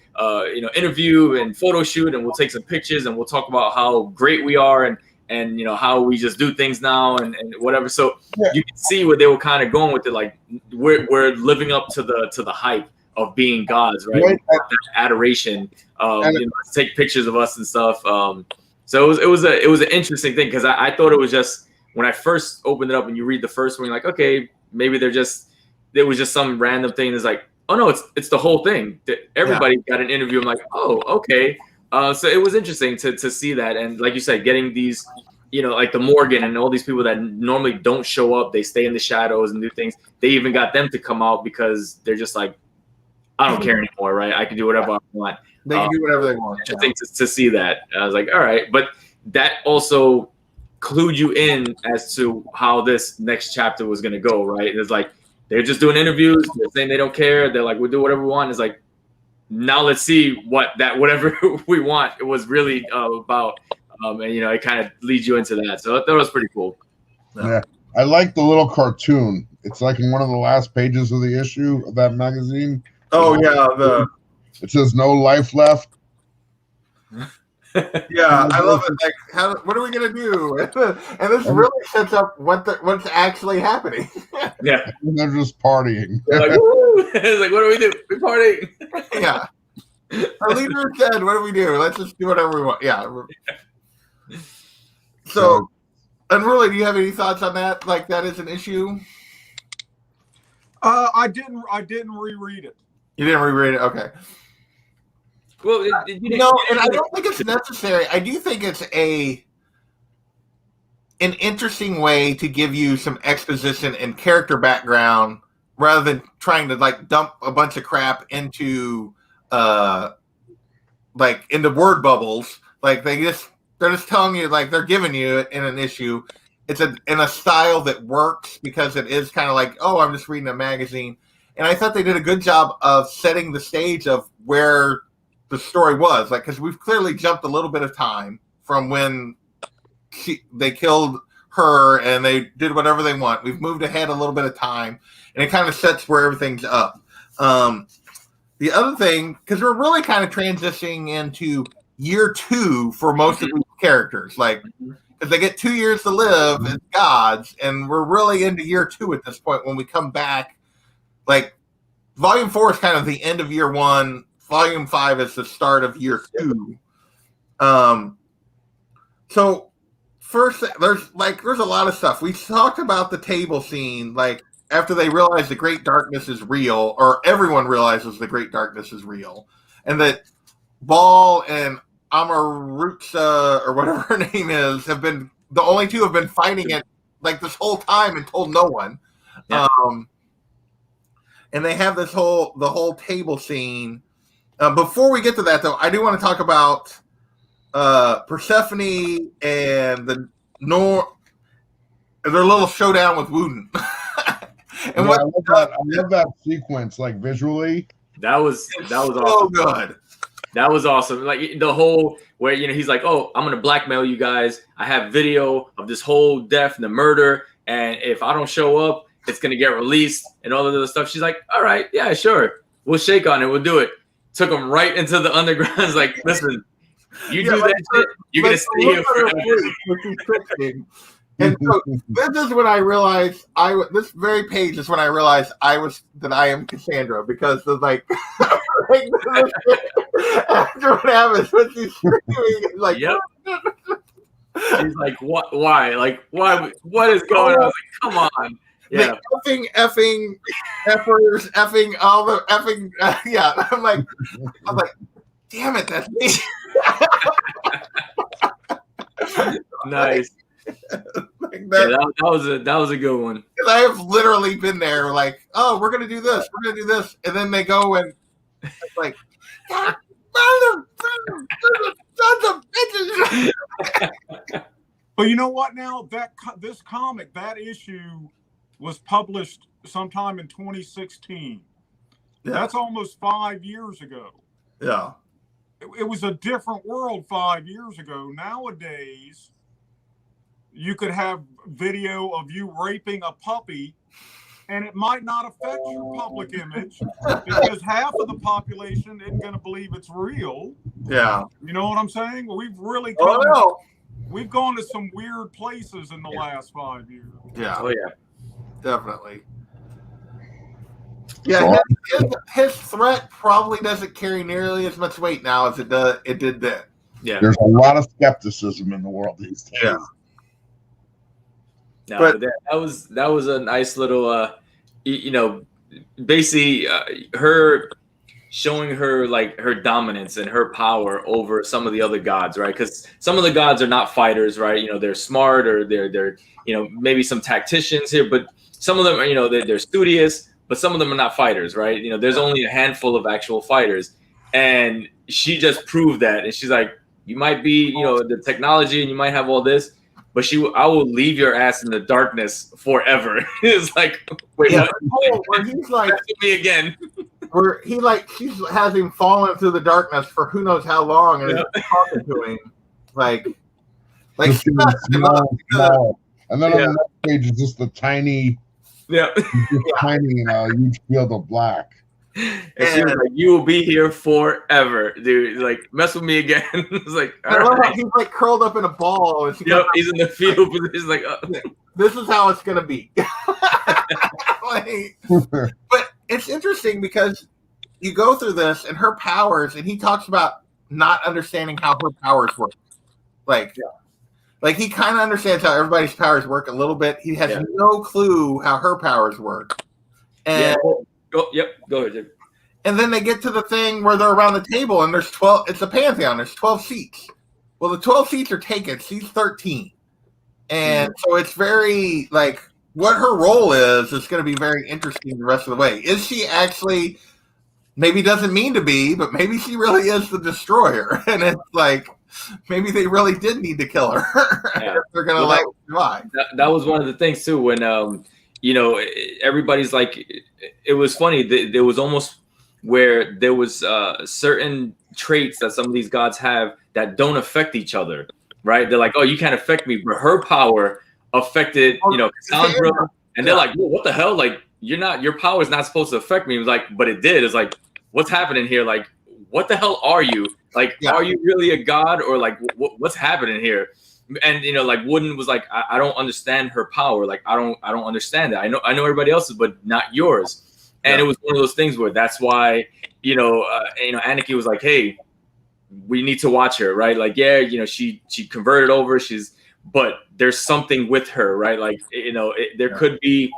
S4: interview and photo shoot, and we'll take some pictures and we'll talk about how great we are and how we just do things now and whatever. So you can see where they were kind of going with it. Like we're living up to the hype of being gods, right? That adoration, take pictures of us and stuff. So it was an interesting thing because I thought it was just when I first opened it up and you read the first one, you're like, okay, maybe there was just some random thing that's like, oh no, it's the whole thing. Everybody got an interview. I'm like, oh, okay. So it was interesting to see that, and like you said, getting these, like the Morgan and all these people that normally don't show up, they stay in the shadows and do things. They even got them to come out because they're just like, I don't care anymore, right? I can do whatever I want.
S1: They can do whatever they want.
S4: Interesting to see that. I was like, all right, but that also clued you in as to how this next chapter was going to go, right? It's like they're just doing interviews, they're saying they don't care, they're like, we'll do whatever we want. It's like, now let's see whatever we want it was really about, and it kind of leads you into that. So that was pretty cool.
S3: Yeah, I like the little cartoon. It's like in one of the last pages of the issue of that magazine.
S1: Oh yeah,
S3: it says no life left.
S1: Yeah, I love it. Like, what are we gonna do? And this really sets up what's actually happening.
S4: Yeah,
S3: and they're just partying.
S4: They're like, woo! It's like, what do we do? We party.
S1: Yeah, our leader said, "What do we do? Let's just do whatever we want." Yeah. So, Unruly, do you have any thoughts on that? Like, that is an issue?
S2: I didn't reread it.
S1: You didn't reread it? Okay.
S4: Well,
S1: and I don't think it's necessary. I do think it's an interesting way to give you some exposition and character background rather than trying to like dump a bunch of crap into into word bubbles. Like they're just telling you, like they're giving you it in an issue. It's in a style that works because it is kind of like, oh, I'm just reading a magazine. And I thought they did a good job of setting the stage of where the story was, like, because we've clearly jumped a little bit of time from when they killed her and they did whatever they want. We've moved ahead a little bit of time, and it kind of sets where everything's up. The other thing, because we're really kind of transitioning into year 2 for most of these characters, like, because they get 2 years to live as gods, and we're really into year 2 at this point when we come back. Like, Volume 4 is kind of the end of year 1. Volume 5 is the start of year 2. So first, there's a lot of stuff. We talked about the table scene, like after they realize the Great Darkness is real, or everyone realizes the Great Darkness is real, and that Ball and Amarutsa, or whatever her name is, have been the only two have been fighting it like this whole time and told no one. Yeah. And they have the whole table scene. Before we get to that, though, I do want to talk about Persephone and their little showdown with Wooten.
S3: I love that sequence, like visually.
S4: That was
S1: so
S4: awesome.
S1: Good.
S4: That was awesome. Like the whole where he's like, "Oh, I'm gonna blackmail you guys. I have video of this whole death and the murder, and if I don't show up, it's gonna get released and all of the stuff." She's like, "All right, yeah, sure, we'll shake on it, we'll do it." Took him right into the underground. It's like, listen, you do that shit, you're gonna stay here forever.
S1: And so this is when I realized this very page is when I realized that I am Cassandra, because of like after what happens when she's screaming, like,
S4: yep. She's like, what? Why? Like, why? What is going on? I was like, come on. Yeah.
S1: The effing, effers, all the effing, yeah. I'm like, damn it, that's me.
S4: Nice. That was a good one.
S1: Because I have literally been there, like, oh, we're gonna do this, and then they go and it's like, God, sons of bitches.
S2: But you know what? Now this comic, that issue was published sometime in 2016. Yeah. That's almost 5 years ago.
S1: Yeah.
S2: It was a different world 5 years ago. Nowadays, you could have video of you raping a puppy, and it might not affect your public image because half of the population isn't going to believe it's real.
S1: Yeah.
S2: You know what I'm saying? We've really we've gone to some weird places in the last 5 years.
S1: Yeah.
S4: Oh, yeah.
S1: Definitely. Yeah, his threat probably doesn't carry nearly as much weight now as it did then.
S4: Yeah.
S3: There's a lot of skepticism in the world these days.
S1: Yeah.
S4: No, but that was a nice little basically her showing her like her dominance and her power over some of the other gods, right? Because some of the gods are not fighters, right? You know, they're smart or they're you know, maybe some tacticians here, but some of them are, you know, they're studious, but some of them are not fighters, right? You know, there's only a handful of actual fighters, and she just proved that. And she's like, you might be, you know, the technology and you might have all this, but I will leave your ass in the darkness forever. It's like, wait,
S1: Yeah,
S4: what?
S1: where he's like,
S4: Back to me again.
S1: where he like she has him fallen through the darkness for who knows how long, and is talking to him like
S3: Just
S1: she messed him up because-
S3: small. And then
S4: Yeah.
S3: on the next page is just the tiny,
S4: Yeah.
S3: tiny, huge field of black.
S4: And she was like, you will be here forever, dude. Like, mess with me again. It's like, all
S1: I love how
S4: right.
S1: he's like curled up in a ball, and she
S4: Yep,
S1: goes,
S4: he's in the field, but he's like,
S1: this is how it's gonna be. Like, but it's interesting because you go through this and her powers, and he talks about not understanding how her powers work. Like he kind of understands how everybody's powers work a little bit. He has no clue how her powers work. And
S4: go ahead, Jim.
S1: and then they get to the thing where they're around the table, and there's 12. It's a pantheon. There's 12 seats. Well, the 12 seats are taken. She's 13, and so it's very like what her role is going to be very interesting the rest of the way. Is she actually? Maybe doesn't mean to be, but maybe she really is the destroyer, and it's like maybe they really did need to kill her.
S4: Yeah.
S1: They're gonna
S4: Well,
S1: like survive.
S4: That was one of the things too when you know, everybody's like, it was funny. There was almost where there was certain traits that some of these gods have that don't affect each other, right? They're like, oh, you can't affect me, but her power affected, you know, Cassandra, and they're like, well, what the hell? Like, your power is not supposed to affect me. It was like, but it did. It's like, what's happening here? Like, what the hell are you? Like, are you really a god, or like, what's happening here? And you know, like Wooden was like, I don't understand her power. Like, I don't understand that. I know everybody else's, but not yours. And it was one of those things where that's why, you know, Anarchy was like, hey, we need to watch her, right? Like, yeah, you know, she converted over. But there's something with her, right? Like, you know, there could be.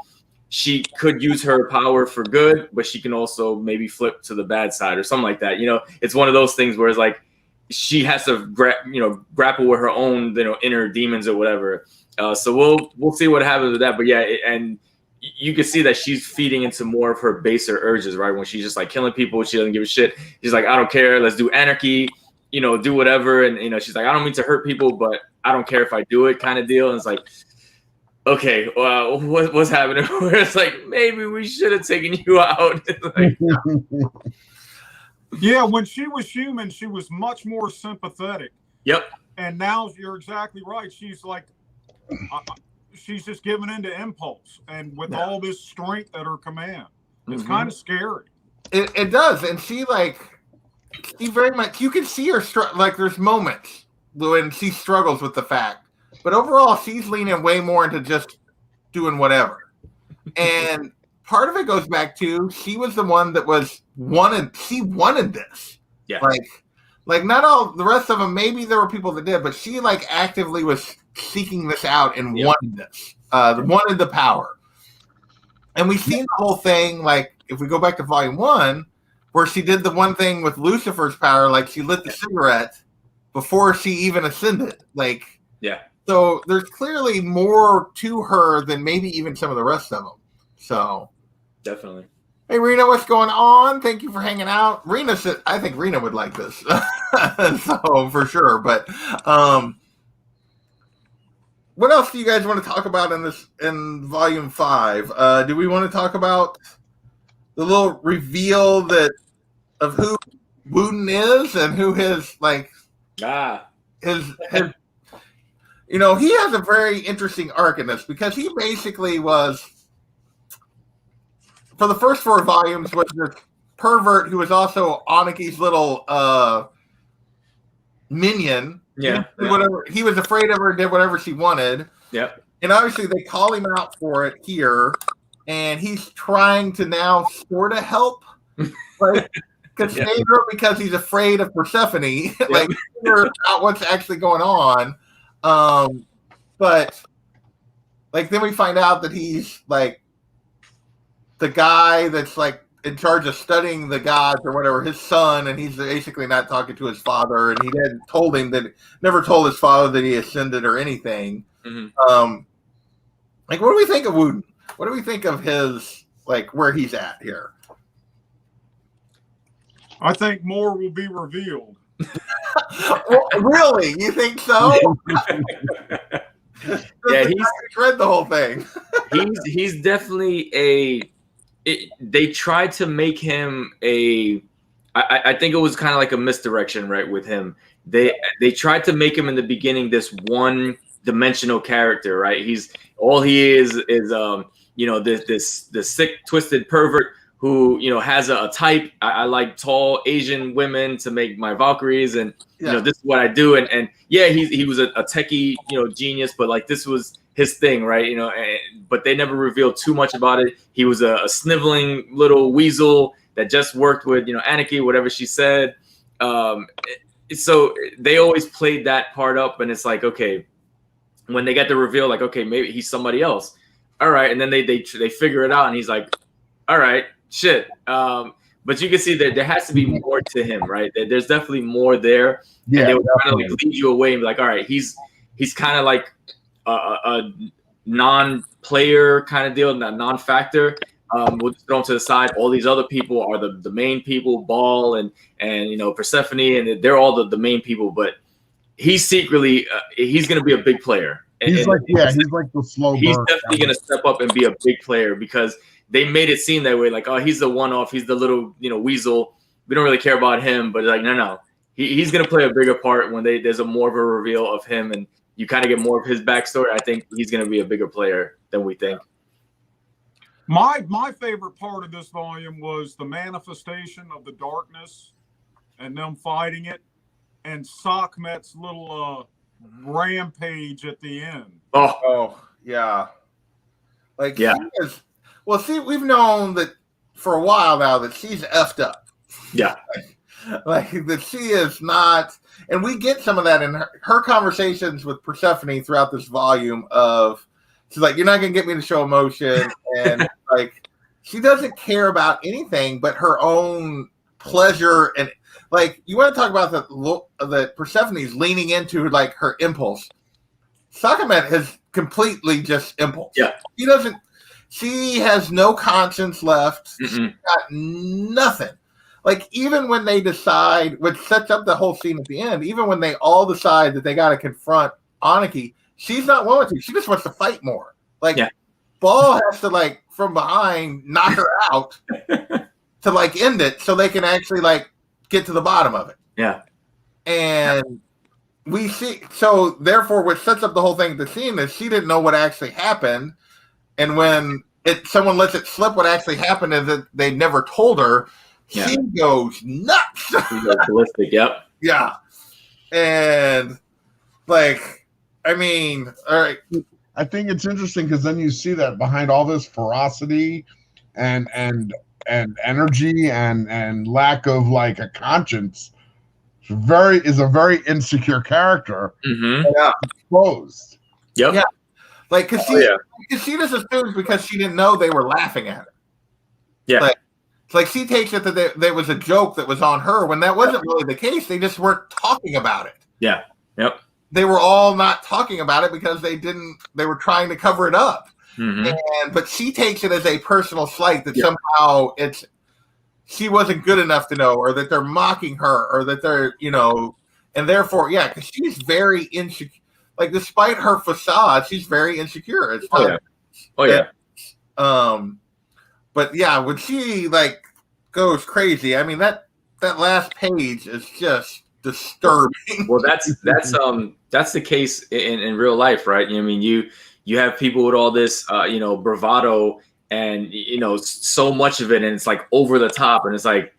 S4: She could use her power for good, but she can also maybe flip to the bad side or something like that. You know, it's one of those things where it's like she has to grapple with her own, you know, inner demons or whatever. So we'll see what happens with that. But yeah, and you can see that she's feeding into more of her baser urges, right? When she's just like killing people, she doesn't give a shit. She's like, I don't care. Let's do anarchy. You know, do whatever. And you know, she's like, I don't mean to hurt people, but I don't care if I do it, kind of deal. And it's like, okay, well, what's happening? Where it's like, maybe we should have taken you out. Like,
S2: Yeah, when she was human, she was much more sympathetic.
S4: Yep.
S2: And now you're exactly right. She's like, she's just giving into impulse, and with all this strength at her command, it's kind of scary.
S1: It does, and she very much. You can see her like there's moments when she struggles with the fact. But overall, she's leaning way more into just doing whatever. And part of it goes back to she was the one that she wanted this.
S4: Yeah.
S1: Like not all the rest of them, maybe there were people that did, but she like actively was seeking this out and wanted this. Wanted the power. And we've seen the whole thing, like if we go back to volume 1, where she did the one thing with Lucifer's power, like she lit the cigarette before she even ascended. Like,
S4: yeah.
S1: So there's clearly more to her than maybe even some of the rest of them. So
S4: definitely.
S1: Hey, Rena, what's going on? Thank you for hanging out. Rena said, I think Rena would like this. So for sure. But what else do you guys want to talk about in volume 5? Do we want to talk about the little reveal of who Wooden is and who his his you know, he has a very interesting arc in this because he basically was, for the first 4 volumes, was this pervert who was also Anaki's little minion.
S4: Yeah.
S1: Whatever. He was afraid of her and did whatever she wanted.
S4: Yep.
S1: And obviously they call him out for it here. And he's trying to now sort of help. Like Cassandra because he's afraid of Persephone. Like figure out what's actually going on. But like then we find out that he's like the guy that's like in charge of studying the gods or whatever, his son, and he's basically not talking to his father, and he hadn't told him that, never told his father that he ascended or anything. Like, what do we think of Wooten? What do we think of his, like, where he's at here?
S2: I think more will be revealed.
S1: Well, really? You think so?
S4: Yeah,
S1: he's read the whole thing.
S4: he's definitely they tried to make him I think it was kind of like a misdirection, right, with him. They tried to make him in the beginning this one dimensional character, right? He is you know, this sick, twisted pervert who, you know, has a type. I like tall Asian women to make my Valkyries, and you know, this is what I do. And yeah, he was a techie, you know, genius, but like this was his thing, right? You know, but they never revealed too much about it. He was a sniveling little weasel that just worked with, you know, Anarchy, whatever she said. So they always played that part up, and it's like, okay, when they get the reveal, like, okay, maybe he's somebody else. All right, and then they figure it out, and he's like, all right, shit. But you can see that there has to be more to him, right? There's definitely more there.
S3: Yeah,
S4: and they would kind of like lead you away and be like, all right, he's kind of like a non-player kind of deal, non-factor. We'll just throw him to the side. All these other people are the main people, Ball and you know, Persephone, and they're all the main people. But he's secretly he's going to be a big player.
S3: He's like the slow burn.
S4: He's definitely going to step up and be a big player because they made it seem that way. Like, oh, he's the one-off. He's the little, you know, weasel. We don't really care about him. But like, no. He's going to play a bigger part when there's a more of a reveal of him, and you kind of get more of his backstory. I think he's going to be a bigger player than we think.
S2: My favorite part of this volume was the manifestation of the darkness and them fighting it, and Sekhmet's little rampage at the end.
S1: Oh yeah. Like,
S4: yeah.
S1: Well, see, we've known that for a while now that she's effed up.
S4: Yeah.
S1: Like that she is not, and we get some of that in her conversations with Persephone throughout this volume of, she's like, you're not going to get me to show emotion. And like, she doesn't care about anything but her own pleasure. And like, you want to talk about the Persephone's leaning into like her impulse. Sekhmet is completely just impulse.
S4: Yeah.
S1: She has no conscience left.
S4: Mm-mm.
S1: She's got nothing. Like, even when they decide, which sets up the whole scene at the end, even when they all decide that they got to confront Anarchy, she's not willing to. She just wants to fight more. Like, Ball has to, like, from behind, knock her out to, like, end it so they can actually, like, get to the bottom of it.
S4: Yeah.
S1: And we see, so therefore, what sets up the whole thing at the scene is she didn't know what actually happened. And when someone lets it slip, what actually happened is that they never told her.
S4: Yeah.
S1: She goes nuts.
S4: She goes ballistic. Yep.
S1: Yeah. And like, I mean, all right.
S3: I think it's interesting because then you see that behind all this ferocity and energy and lack of like a conscience, is a very insecure character.
S4: Mm-hmm.
S1: Yeah.
S3: Exposed.
S4: Yep.
S1: Yeah. Like, because she just assumes because she didn't know they were laughing at her.
S4: Yeah.
S1: Like she takes it that there was a joke that was on her when that wasn't really the case. They just weren't talking about it.
S4: Yeah. Yep.
S1: They were all not talking about it because they were trying to cover it up.
S4: Mm-hmm.
S1: But she takes it as a personal slight that somehow she wasn't good enough to know, or that they're mocking her, or that they're, you know, and therefore, because she's very insecure. Like, despite her facade, she's very insecure. It's But yeah, when she like goes crazy, I mean that last page is just disturbing.
S4: Well, that's the case in real life, right? I mean, you have people with all this you know, bravado and, you know, so much of it, and it's like over the top, and it's like,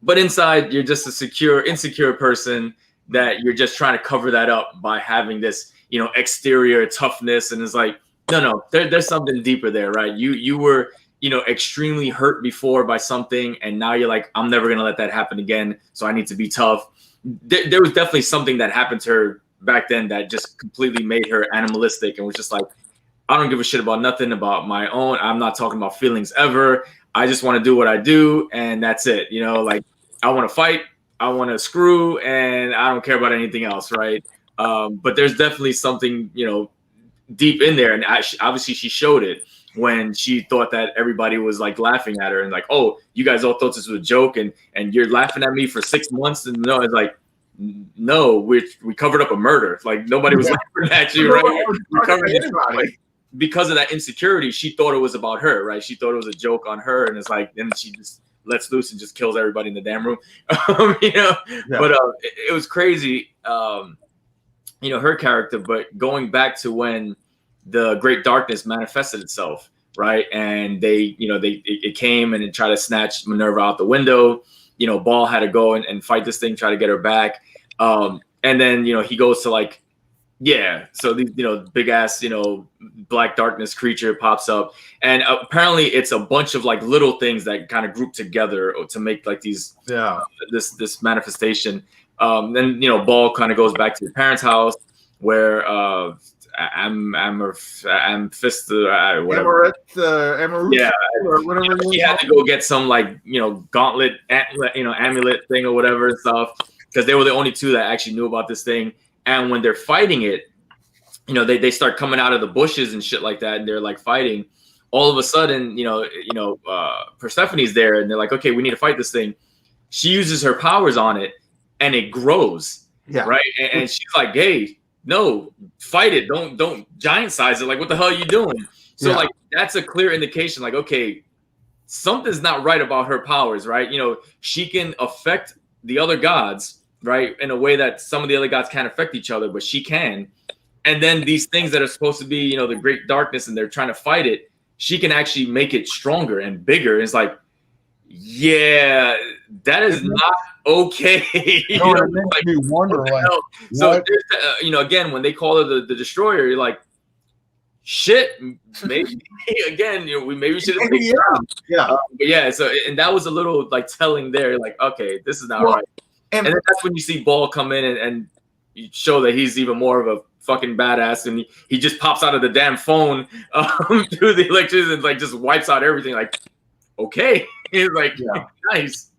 S4: but inside you're just a insecure person that you're just trying to cover that up by having this, you know, exterior toughness, and it's like, no, there's something deeper there, right? You were, you know, extremely hurt before by something, and now you're like, I'm never gonna let that happen again, so I need to be tough. There was definitely something that happened to her back then that just completely made her animalistic and was just like, I don't give a shit about nothing about my own. I'm not talking about feelings ever. I just want to do what I do, and that's it. You know, like I want to fight, I want to screw, and I don't care about anything else, right? But there's definitely something, you know, deep in there, and obviously she showed it when she thought that everybody was like laughing at her and like, oh, you guys all thought this was a joke, and you're laughing at me for 6 months, and no, it's like, no, we covered up a murder. Like nobody was laughing at you, right? We covered it, like, because of that insecurity, she thought it was about her, right? She thought it was a joke on her, and it's like, then she just lets loose and just kills everybody in the damn room, you know. Yeah. But it was crazy, you know, her character. But going back to when the Great Darkness manifested itself, right? And they, you know, it came and it tried to snatch Minerva out the window. You know, Baal had to go and fight this thing, try to get her back. And then, you know, he goes to like, yeah, so the, you know, big ass, you know, black darkness creature pops up, and apparently it's a bunch of like little things that kind of group together to make like these, this manifestation. Then, you know, Baal kind of goes back to his parents' house where
S1: Amaret,
S4: yeah, or whatever. He had to go get some like, you know, gauntlet, you know, amulet thing or whatever and stuff, because they were the only two that actually knew about this thing. And when they're fighting it, you know, they start coming out of the bushes and shit like that, and they're like fighting. All of a sudden, you know, Persephone's there, and they're like, okay, we need to fight this thing. She uses her powers on it, and it grows. Yeah. Right. And she's like, hey, no, fight it. Don't giant size it. Like, what the hell are you doing? So like, that's a clear indication. Like, okay, something's not right about her powers, right? You know, she can affect the other gods, right, in a way that some of the other gods can't affect each other, but she can. And then these things that are supposed to be, you know, the Great Darkness, and they're trying to fight it, she can actually make it stronger and bigger. It's like, yeah, that is not okay. You know,
S3: it makes me wonder, like,
S4: so you know, again, when they call her the destroyer, you're like, shit, maybe again, you know, we should have taken but yeah. So, and that was a little like telling there, like, okay, this is not right. And then that's when you see Baal come in and you show that he's even more of a fucking badass, and he just pops out of the damn phone through the electricity and like just wipes out everything. Like, okay, he's like, nice.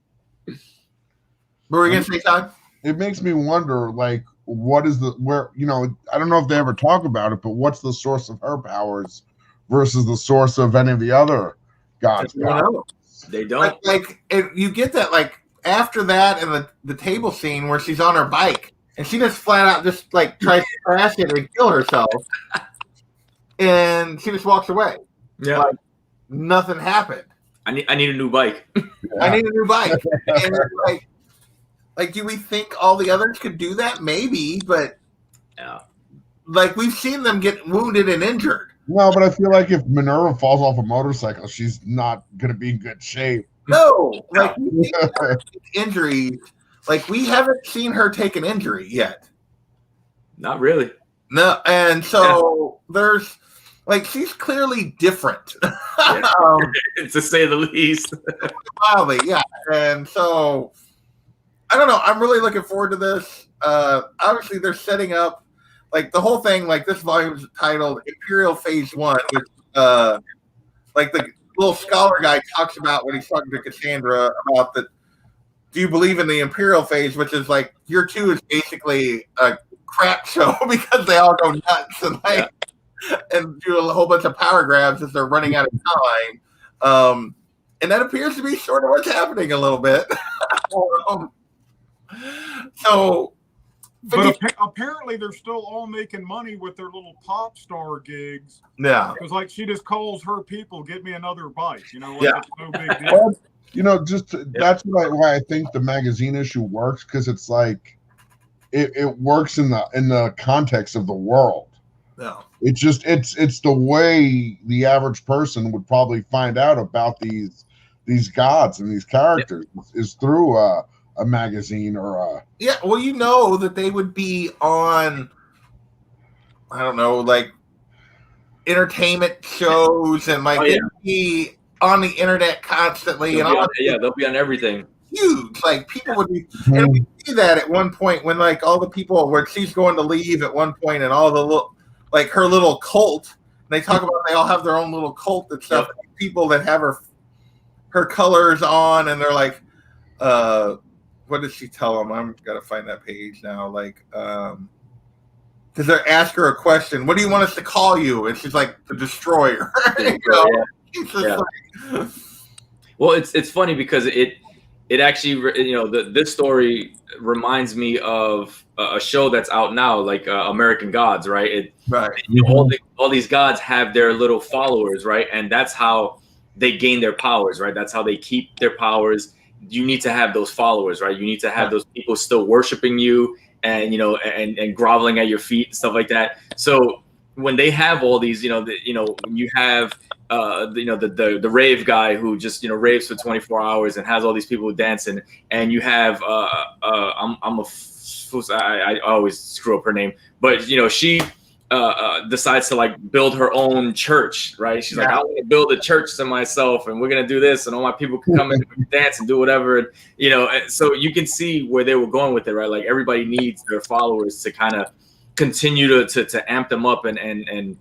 S1: What were you gonna say, Todd?
S3: It makes me wonder, like, what is where, you know, I don't know if they ever talk about it, but what's the source of her powers versus the source of any of the other gods?
S4: They don't.
S1: Like you get that, like, after that, and the table scene where she's on her bike and she just flat out just like tries to crash it and kill herself, and she just walks away.
S4: Yeah,
S1: like nothing happened.
S4: I need a new bike.
S1: I need a new bike. And it's like, do we think all the others could do that? Maybe, but like we've seen them get wounded and injured.
S3: No, but I feel like if Minerva falls off a motorcycle, she's not going to be in good shape.
S1: No, like injuries. Like we haven't seen her take an injury yet.
S4: Not really.
S1: No, and so there's like she's clearly different,
S4: to say the least.
S1: Wildly, yeah. And so I don't know. I'm really looking forward to this. Obviously, they're setting up like the whole thing. Like this volume is titled Imperial Phase 1, which like the little scholar guy talks about when he's talking to Cassandra about the. Do you believe in the Imperial Phase, which is like year 2 is basically a crap show because they all go nuts and and do a whole bunch of power grabs as they're running out of time. And that appears to be sort of what's happening a little bit. So,
S2: but apparently they're still all making money with their little pop star gigs.
S1: Yeah,
S2: because like she just calls her people, "Get me another bike." You know, like it's no big deal.
S3: Well, you know, that's why I think the magazine issue works, because it's like it works in the context of the world.
S1: Yeah,
S3: it's just it's the way the average person would probably find out about these gods and these characters is through a magazine or
S1: well, you know that they would be on, I don't know, like entertainment shows and like they'd be on the internet constantly.
S4: They'll be on everything.
S1: Huge, like people would be, and we see that at one point when like all the people where she's going to leave at one point, and all the little, like her little cult. They talk about they all have their own little cult and stuff. People that have her colors on, and they're like, what did she tell them? I'm gotta find that page now. Like, because they ask her a question. What do you want us to call you? And she's like, the Destroyer. You know? It's just like,
S4: well, it's funny because it actually, you know, this story reminds me of a show that's out now, like American Gods, right?
S1: right.
S4: You know, all these gods have their little followers, right? And that's how they gain their powers, right? That's how they keep their powers. You need to have those followers, right? You need to have those people still worshiping you and, you know, and groveling at your feet and stuff like that. So when they have all these, you know, you have, you know, the rave guy who just, you know, raves for 24 hours and has all these people dancing, and you have I always screw up her name, but you know, she decides to like build her own church, right? She's like, I want to build a church to myself, and we're gonna do this, and all my people can come in and dance and do whatever, and, you know. So you can see where they were going with it, right? Like everybody needs their followers to kind of continue to amp them up and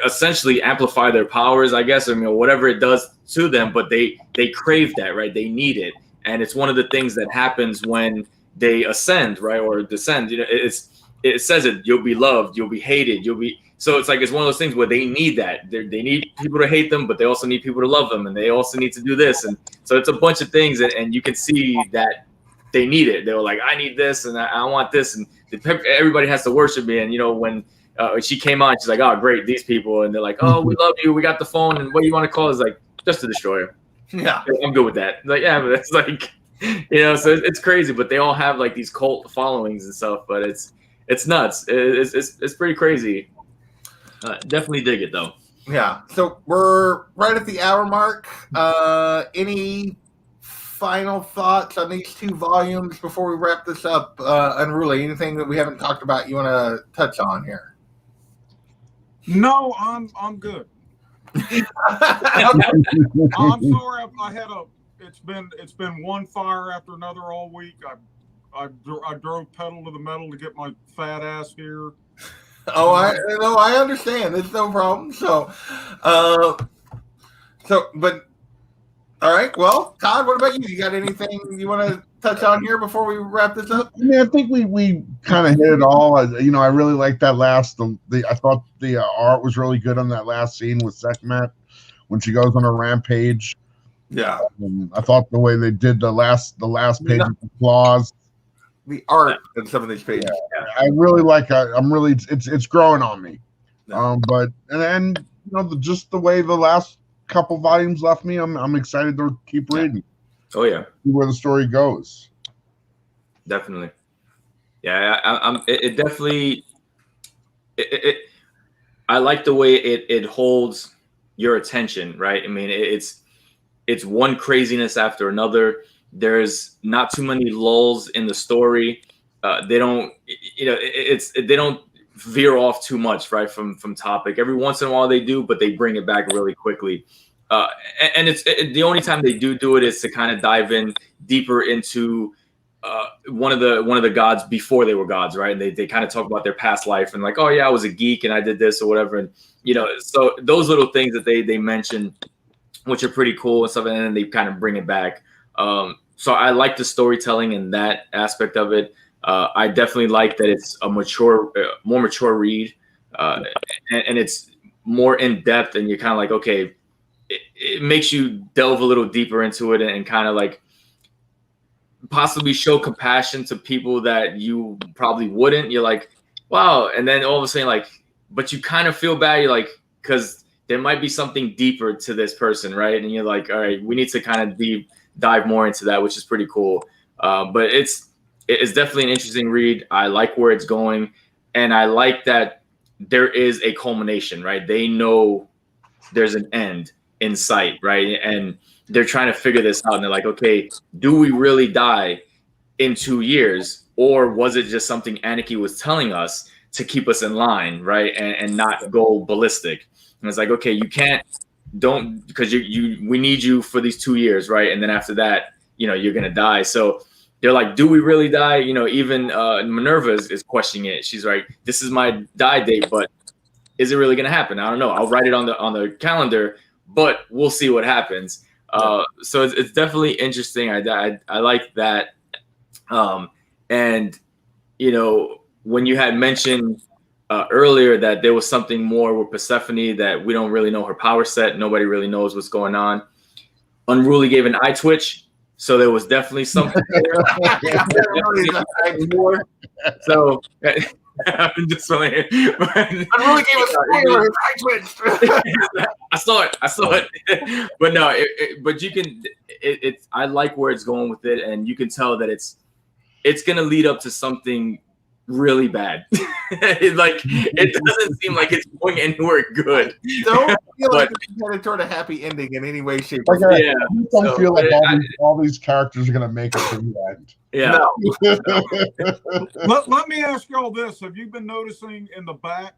S4: essentially amplify their powers, I guess. I mean, whatever it does to them, but they crave that, right? They need it, and it's one of the things that happens when they ascend, right, or descend. You know, it says it. You'll be loved. You'll be hated. So it's like it's one of those things where they need that. They need people to hate them, but they also need people to love them, and they also need to do this. And so it's a bunch of things, and you can see that they need it. They were like, I need this, and I want this, and everybody has to worship me. And you know, when she came on, she's like, oh, great, these people, and they're like, oh, we love you. We got the phone, and what do you want to call it? It's like, just the Destroyer.
S1: Yeah,
S4: I'm good with that. Like, yeah, but it's like, you know, so it's crazy, but they all have like these cult followings and stuff. But it's nuts. It's pretty crazy. Definitely dig it though.
S1: Yeah. So we're right at the hour mark. Any final thoughts on these 2 volumes before we wrap this up? Unruly, anything that we haven't talked about you want to touch on here?
S2: No, I'm good. I'm sorry. It's been one fire after another all week. I drove pedal to the metal to get my fat ass here.
S1: Oh, I understand. It's no problem. So, but all right. Well, Todd, what about you? You got anything you want to touch on here before we wrap this up?
S3: I mean, I think we kind of hit it all. You know, I really like that last. I thought the art was really good on that last scene with Sekhmet when she goes on a rampage.
S1: Yeah,
S3: I thought the way they did the last page of the claws.
S1: The art in some of these pages.
S3: Yeah. I really like. It's growing on me. Yeah. But and you know, just the way the last couple volumes left me, I'm excited to keep reading.
S4: Oh yeah,
S3: see where the story goes.
S4: Definitely. Yeah, it definitely. I like the way it holds your attention, right? I mean, it's one craziness after another. There's not too many lulls in the story. They don't, you know, they don't veer off too much, right, from topic. Every once in a while they do, but they bring it back really quickly. And it's the only time they do it is to kind of dive in deeper into one of the gods before they were gods, right? And they kind of talk about their past life and like, oh yeah, I was a geek and I did this or whatever. And you know, so those little things that they mention, which are pretty cool and stuff, and then they kind of bring it back. So I like the storytelling in that aspect of it. I definitely like that it's a more mature read, and it's more in depth, and you're kind of like, okay, it makes you delve a little deeper into it and kind of like possibly show compassion to people that you probably wouldn't. You're like, wow, and then all of a sudden, like, but you kind of feel bad. You're like, because there might be something deeper to this person, right? And you're like, all right, we need to kind of dive more into that, which is pretty cool. But it's definitely an interesting read. I like where it's going, and I like that there is a culmination, right? They know there's an end in sight, right? And they're trying to figure this out, and they're like, okay, do we really die in 2 years, or was it just something Anarchy was telling us to keep us in line, right? And not go ballistic. And it's like, okay, don't because we need you for these 2 years, right? And then after that, you know, you're gonna die. So they're like, do we really die? You know, even Minerva is questioning it. She's like, this is my die date, but is it really gonna happen? I don't know. I'll write it on the calendar, but we'll see what happens. So it's definitely interesting. I like that. And when you had mentioned earlier that there was something more with Persephone that we don't really know her power set. Nobody really knows what's going on. Unruly gave an eye twitch, so there was definitely something more. So I'm just saying.
S1: Unruly gave a spoiler. I twitched.
S4: I saw it. But no, but you can. I like where it's going with it, and you can tell that it's gonna lead up to something really bad. It doesn't seem like it's going anywhere good.
S1: Don't feel like it's headed toward a happy ending in any way, shape, or form.
S3: Yeah, I don't feel like all these characters are gonna make it to the end.
S4: Yeah.
S2: No. Let me ask y'all this: have you been noticing in the back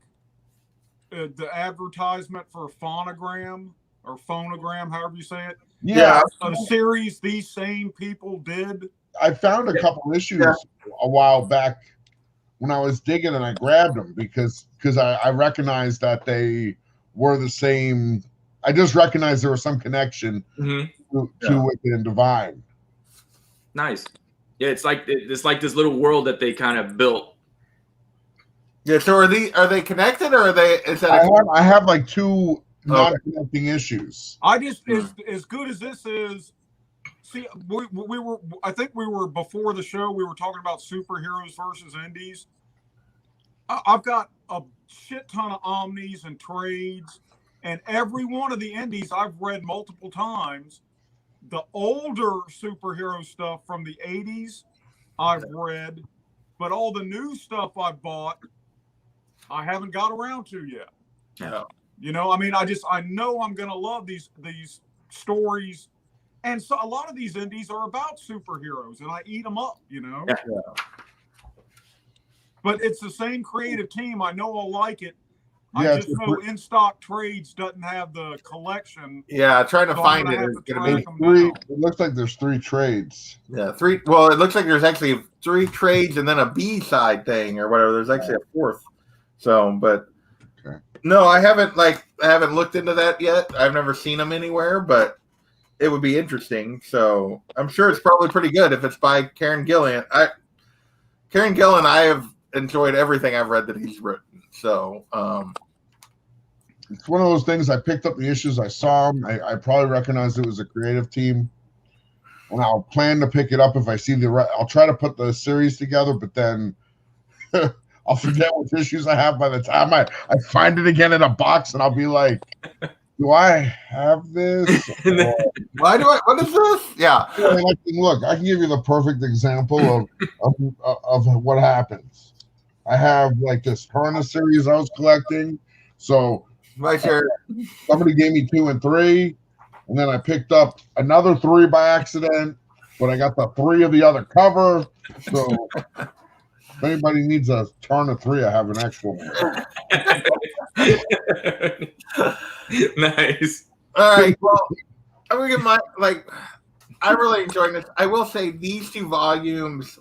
S2: the advertisement for Phonogram or Phonogram, however you say it?
S3: Yeah,
S2: a series these same people did.
S3: I found a couple issues a while back when I was digging, and I grabbed them because I recognized that they were the same. I just recognized there was some connection to Wicked and Divine.
S4: Nice. Yeah, it's like this little world that they kind of built.
S1: Yeah. So are they connected, or are they?
S3: I have like two non-connecting issues.
S2: I just as good as this is. See, we were. I think we were before the show. We were talking about superheroes versus indies. I've got a shit ton of omnis and trades, and every one of the indies I've read multiple times. The older superhero stuff from the 80s I've read, but all the new stuff I bought, I haven't got around to yet.
S1: Yeah.
S2: I mean, I know I'm gonna love these stories. And so a lot of these indies are about superheroes, and I eat them up, Yeah. But it's the same creative team. I know I'll like it. I just know In Stock Trades doesn't have the collection.
S1: Yeah, trying to find it is going to be
S3: three. It looks like there's 3 trades.
S1: Yeah, 3. Well, it looks like there's actually 3 trades and then a B-side thing or whatever. There's actually a 4th. So, but no, I haven't looked into that yet. I've never seen them anywhere, but it would be interesting. So I'm sure it's probably pretty good if it's by Kieran Gillen. Kieran Gillen, I have enjoyed everything I've read that he's written. So
S3: it's one of those things. I picked up the issues. I saw them. I probably recognized it was a creative team, and I'll plan to pick it up if I see I'll try to put the series together, but then I'll forget what issues I have by the time I find it again in a box, and I'll be like, do I have this?
S1: What is this? Yeah.
S3: Look, I can give you the perfect example of what happens. I have like this Karna series I was collecting. So somebody gave me 2 and 3, and then I picked up another 3 by accident, but I got the 3 of the other cover. So if anybody needs a Karna 3, I have an actual one.
S4: Nice.
S1: All right. Well, I'm gonna get I'm really enjoying this. I will say these 2 volumes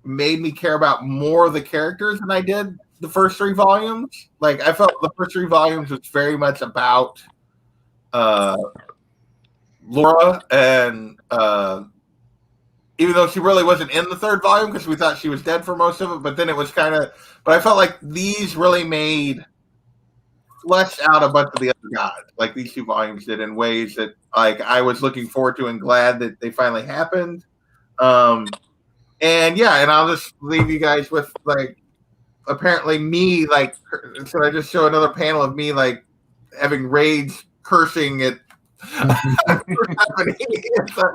S1: made me care about more of the characters than I did the first 3 volumes. I felt the first 3 volumes was very much about Laura, and even though she really wasn't in the 3rd volume because we thought she was dead for most of it, but then it was but I felt like these really fleshed out a bunch of the other gods, like these 2 volumes did, in ways that I was looking forward to and glad that they finally happened. And I'll just leave you guys with apparently me so I just show another panel of me having rage cursing at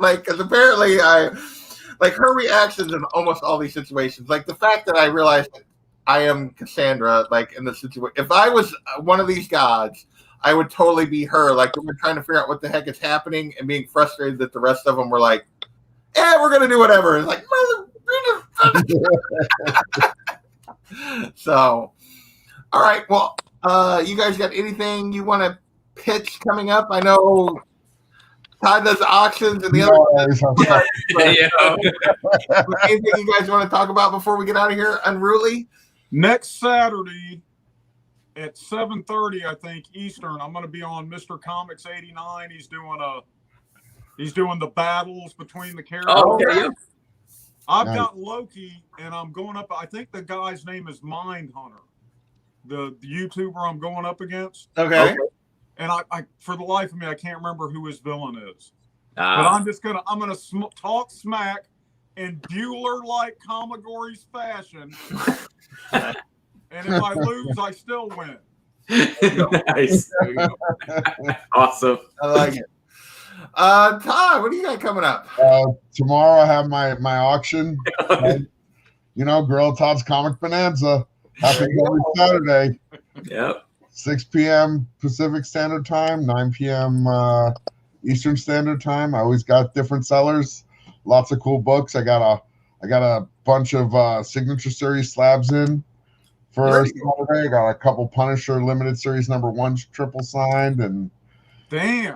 S1: because apparently her reactions in almost all these situations, the fact that I realized that I am Cassandra, in the situation. If I was one of these gods, I would totally be her. We're trying to figure out what the heck is happening and being frustrated that the rest of them were we're gonna do whatever. It's So, all right. Well, you guys got anything you want to pitch coming up? I know Todd does auctions and the other. Anything you guys want to talk about before we get out of here? Unruly.
S2: Next Saturday at 7:30, I think Eastern, I'm going to be on Mr. Comics 89. He's doing He's doing the battles between the characters.
S4: Oh, okay, yeah.
S2: I've
S3: Nice.
S2: got Loki, and I'm going up. I think the guy's name is Mindhunter, the YouTuber I'm going up against.
S1: Okay.
S2: And I, for the life of me, I can't remember who his villain is. But
S4: Ah,
S2: I'm gonna talk smack in Bueller-like Commodores fashion, and if I lose, I still win.
S4: nice.
S1: There you go.
S4: Awesome.
S1: I like it. Todd, what do you got coming up?
S3: Tomorrow I have my auction. You know, Girl Todd's Comic Bonanza. Happens every Saturday,
S4: Yep.
S3: 6 p.m. Pacific Standard Time, 9 p.m. Eastern Standard Time. I always got different sellers, lots of cool books. I got a bunch of signature series slabs in for
S1: Very
S3: Saturday. I got a couple Punisher limited series number 1s triple signed, and
S2: Damn.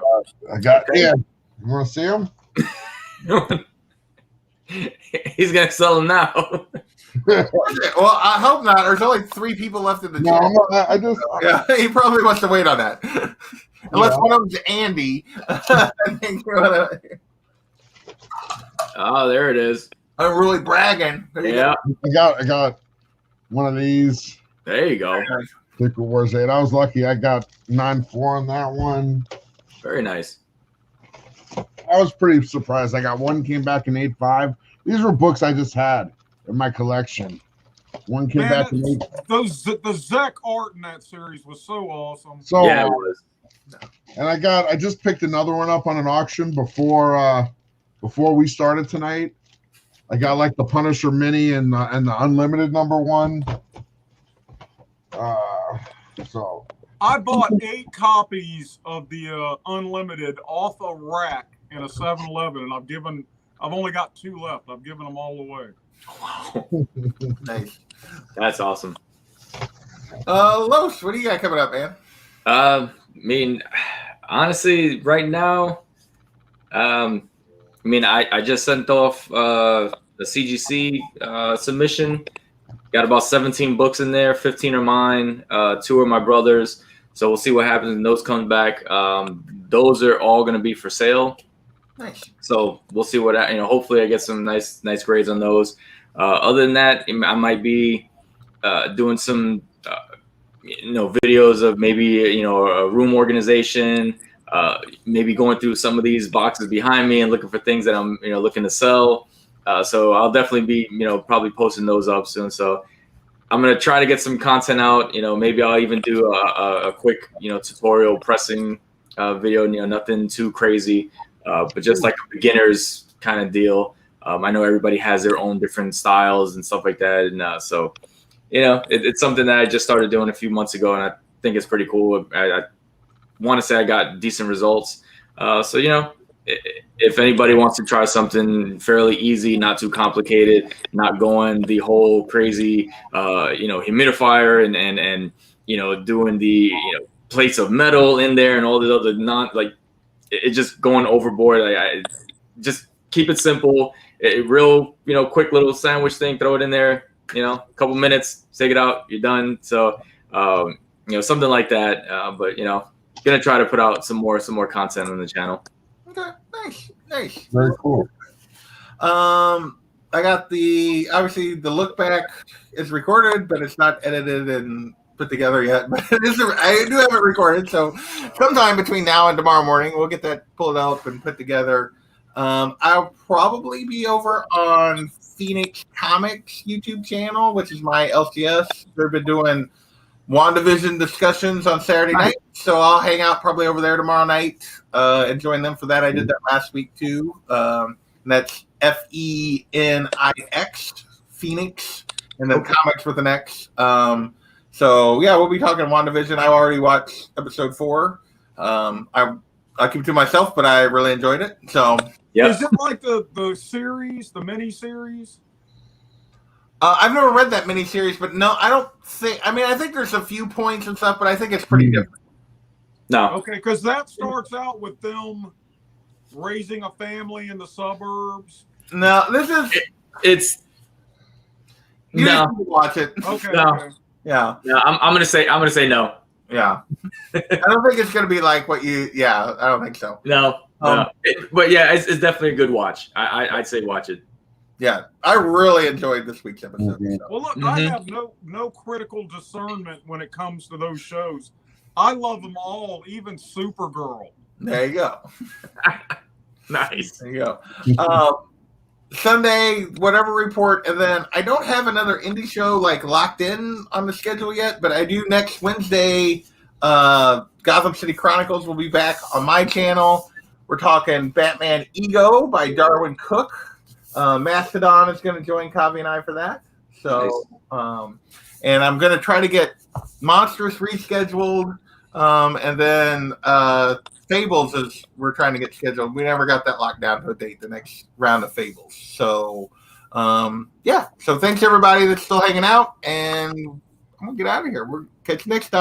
S3: I got You want to see them?
S4: He's gonna sell them now.
S1: Well, I hope not. There's only 3 people left in the
S3: No,
S1: chat.
S3: I'm not, I just
S1: Yeah, he probably wants to wait on that. Unless one of them's Andy. I think you wanna-
S4: Oh, there it is.
S1: I'm really bragging. There you
S4: Yeah.
S3: I got one of these
S4: There you go.
S3: Secret Wars 8. I was lucky. I got 9.4 on that one.
S4: Very nice.
S3: I was pretty surprised. I got one came back in 8.5. These were books I just had in my collection. One came
S2: Man,
S3: back in 8.
S2: The Zek art in that series was so awesome.
S3: So
S4: Yeah, it was.
S3: and I just picked another one up on an auction before we started tonight. I got like the Punisher mini and the Unlimited number 1. So
S2: I bought 8 copies of the Unlimited off a rack in a 7-Eleven, and I've only got 2 left. I've given them all away.
S4: Wow.
S1: Nice.
S4: That's awesome.
S1: Los, what do you got coming up, man?
S4: I mean, honestly, right now, I just sent off the CGC submission. Got about 17 books in there. 15 are mine. 2 are my brother's. So we'll see what happens when those come back. Those are all going to be for sale.
S1: Nice.
S4: So we'll see what hopefully I get some nice grades on those. Other than that, I might be doing some videos of maybe a room organization. Maybe going through some of these boxes behind me and looking for things that I'm looking to sell. So I'll definitely be probably posting those up soon. So I'm gonna try to get some content out. Maybe I'll even do a quick tutorial pressing video. Nothing too crazy, but just like a beginner's kind of deal. I know everybody has their own different styles and stuff like that, and so it's something that I just started doing a few months ago, and I think it's pretty cool. I want to say I got decent results. So if anybody wants to try something fairly easy, not too complicated, not going the whole crazy, humidifier and doing the plates of metal in there and all the other it's just going overboard. I just keep it simple, real quick little sandwich thing. Throw it in there, a couple minutes, take it out, you're done. So something like that. But gonna try to put out some more content on the channel.
S1: Okay. Nice.
S3: very cool.
S1: I got obviously the look back is recorded, but it's not edited and put together yet. But I do have it recorded, so sometime between now and tomorrow morning, we'll get that pulled out and put together. I'll probably be over on Phoenix Comics YouTube channel, which is my LCS. They've been doing WandaVision discussions on Saturday night, so I'll hang out probably over there tomorrow night and join them for that. I did that last week too. And that's FENIX, Phoenix, and then comics with an X. So yeah, we'll be talking WandaVision. I already watched episode 4. I keep it to myself, but I really enjoyed it. So
S4: yeah,
S2: Is it like the series, the mini series?
S1: I've never read that miniseries, but no, I don't think. I mean, I think there's a few points and stuff, but I think it's pretty different.
S4: no,
S2: Okay, because that starts out with them raising a family in the suburbs.
S1: No, this is.
S4: it's
S1: You
S4: no.
S1: just need to watch it.
S2: Okay,
S4: No.
S2: okay.
S1: Yeah.
S4: No, I'm gonna say no.
S1: Yeah. I don't think it's going to be like what you. Yeah, I don't think so.
S4: No, but yeah, it's definitely a good watch. I'd say watch it.
S1: Yeah, I really enjoyed this week's episode.
S3: Mhm.
S1: So.
S2: Well, look, I have no critical discernment when it comes to those shows. I love them all, even Supergirl.
S1: There you go.
S4: Nice.
S1: There you go. Sunday, whatever report, and then I don't have another indie show like locked in on the schedule yet, but I do next Wednesday. Gotham City Chronicles will be back on my channel. We're talking Batman Ego by Darwin Cook. Mastodon is going to join Kavi and I for that. So, and I'm going to try to get Monstrous rescheduled, and then Fables is we're trying to get scheduled. We never got that locked down to a date. The next round of Fables. So, yeah. So thanks everybody that's still hanging out, and I'm gonna get out of here. We'll catch you next time.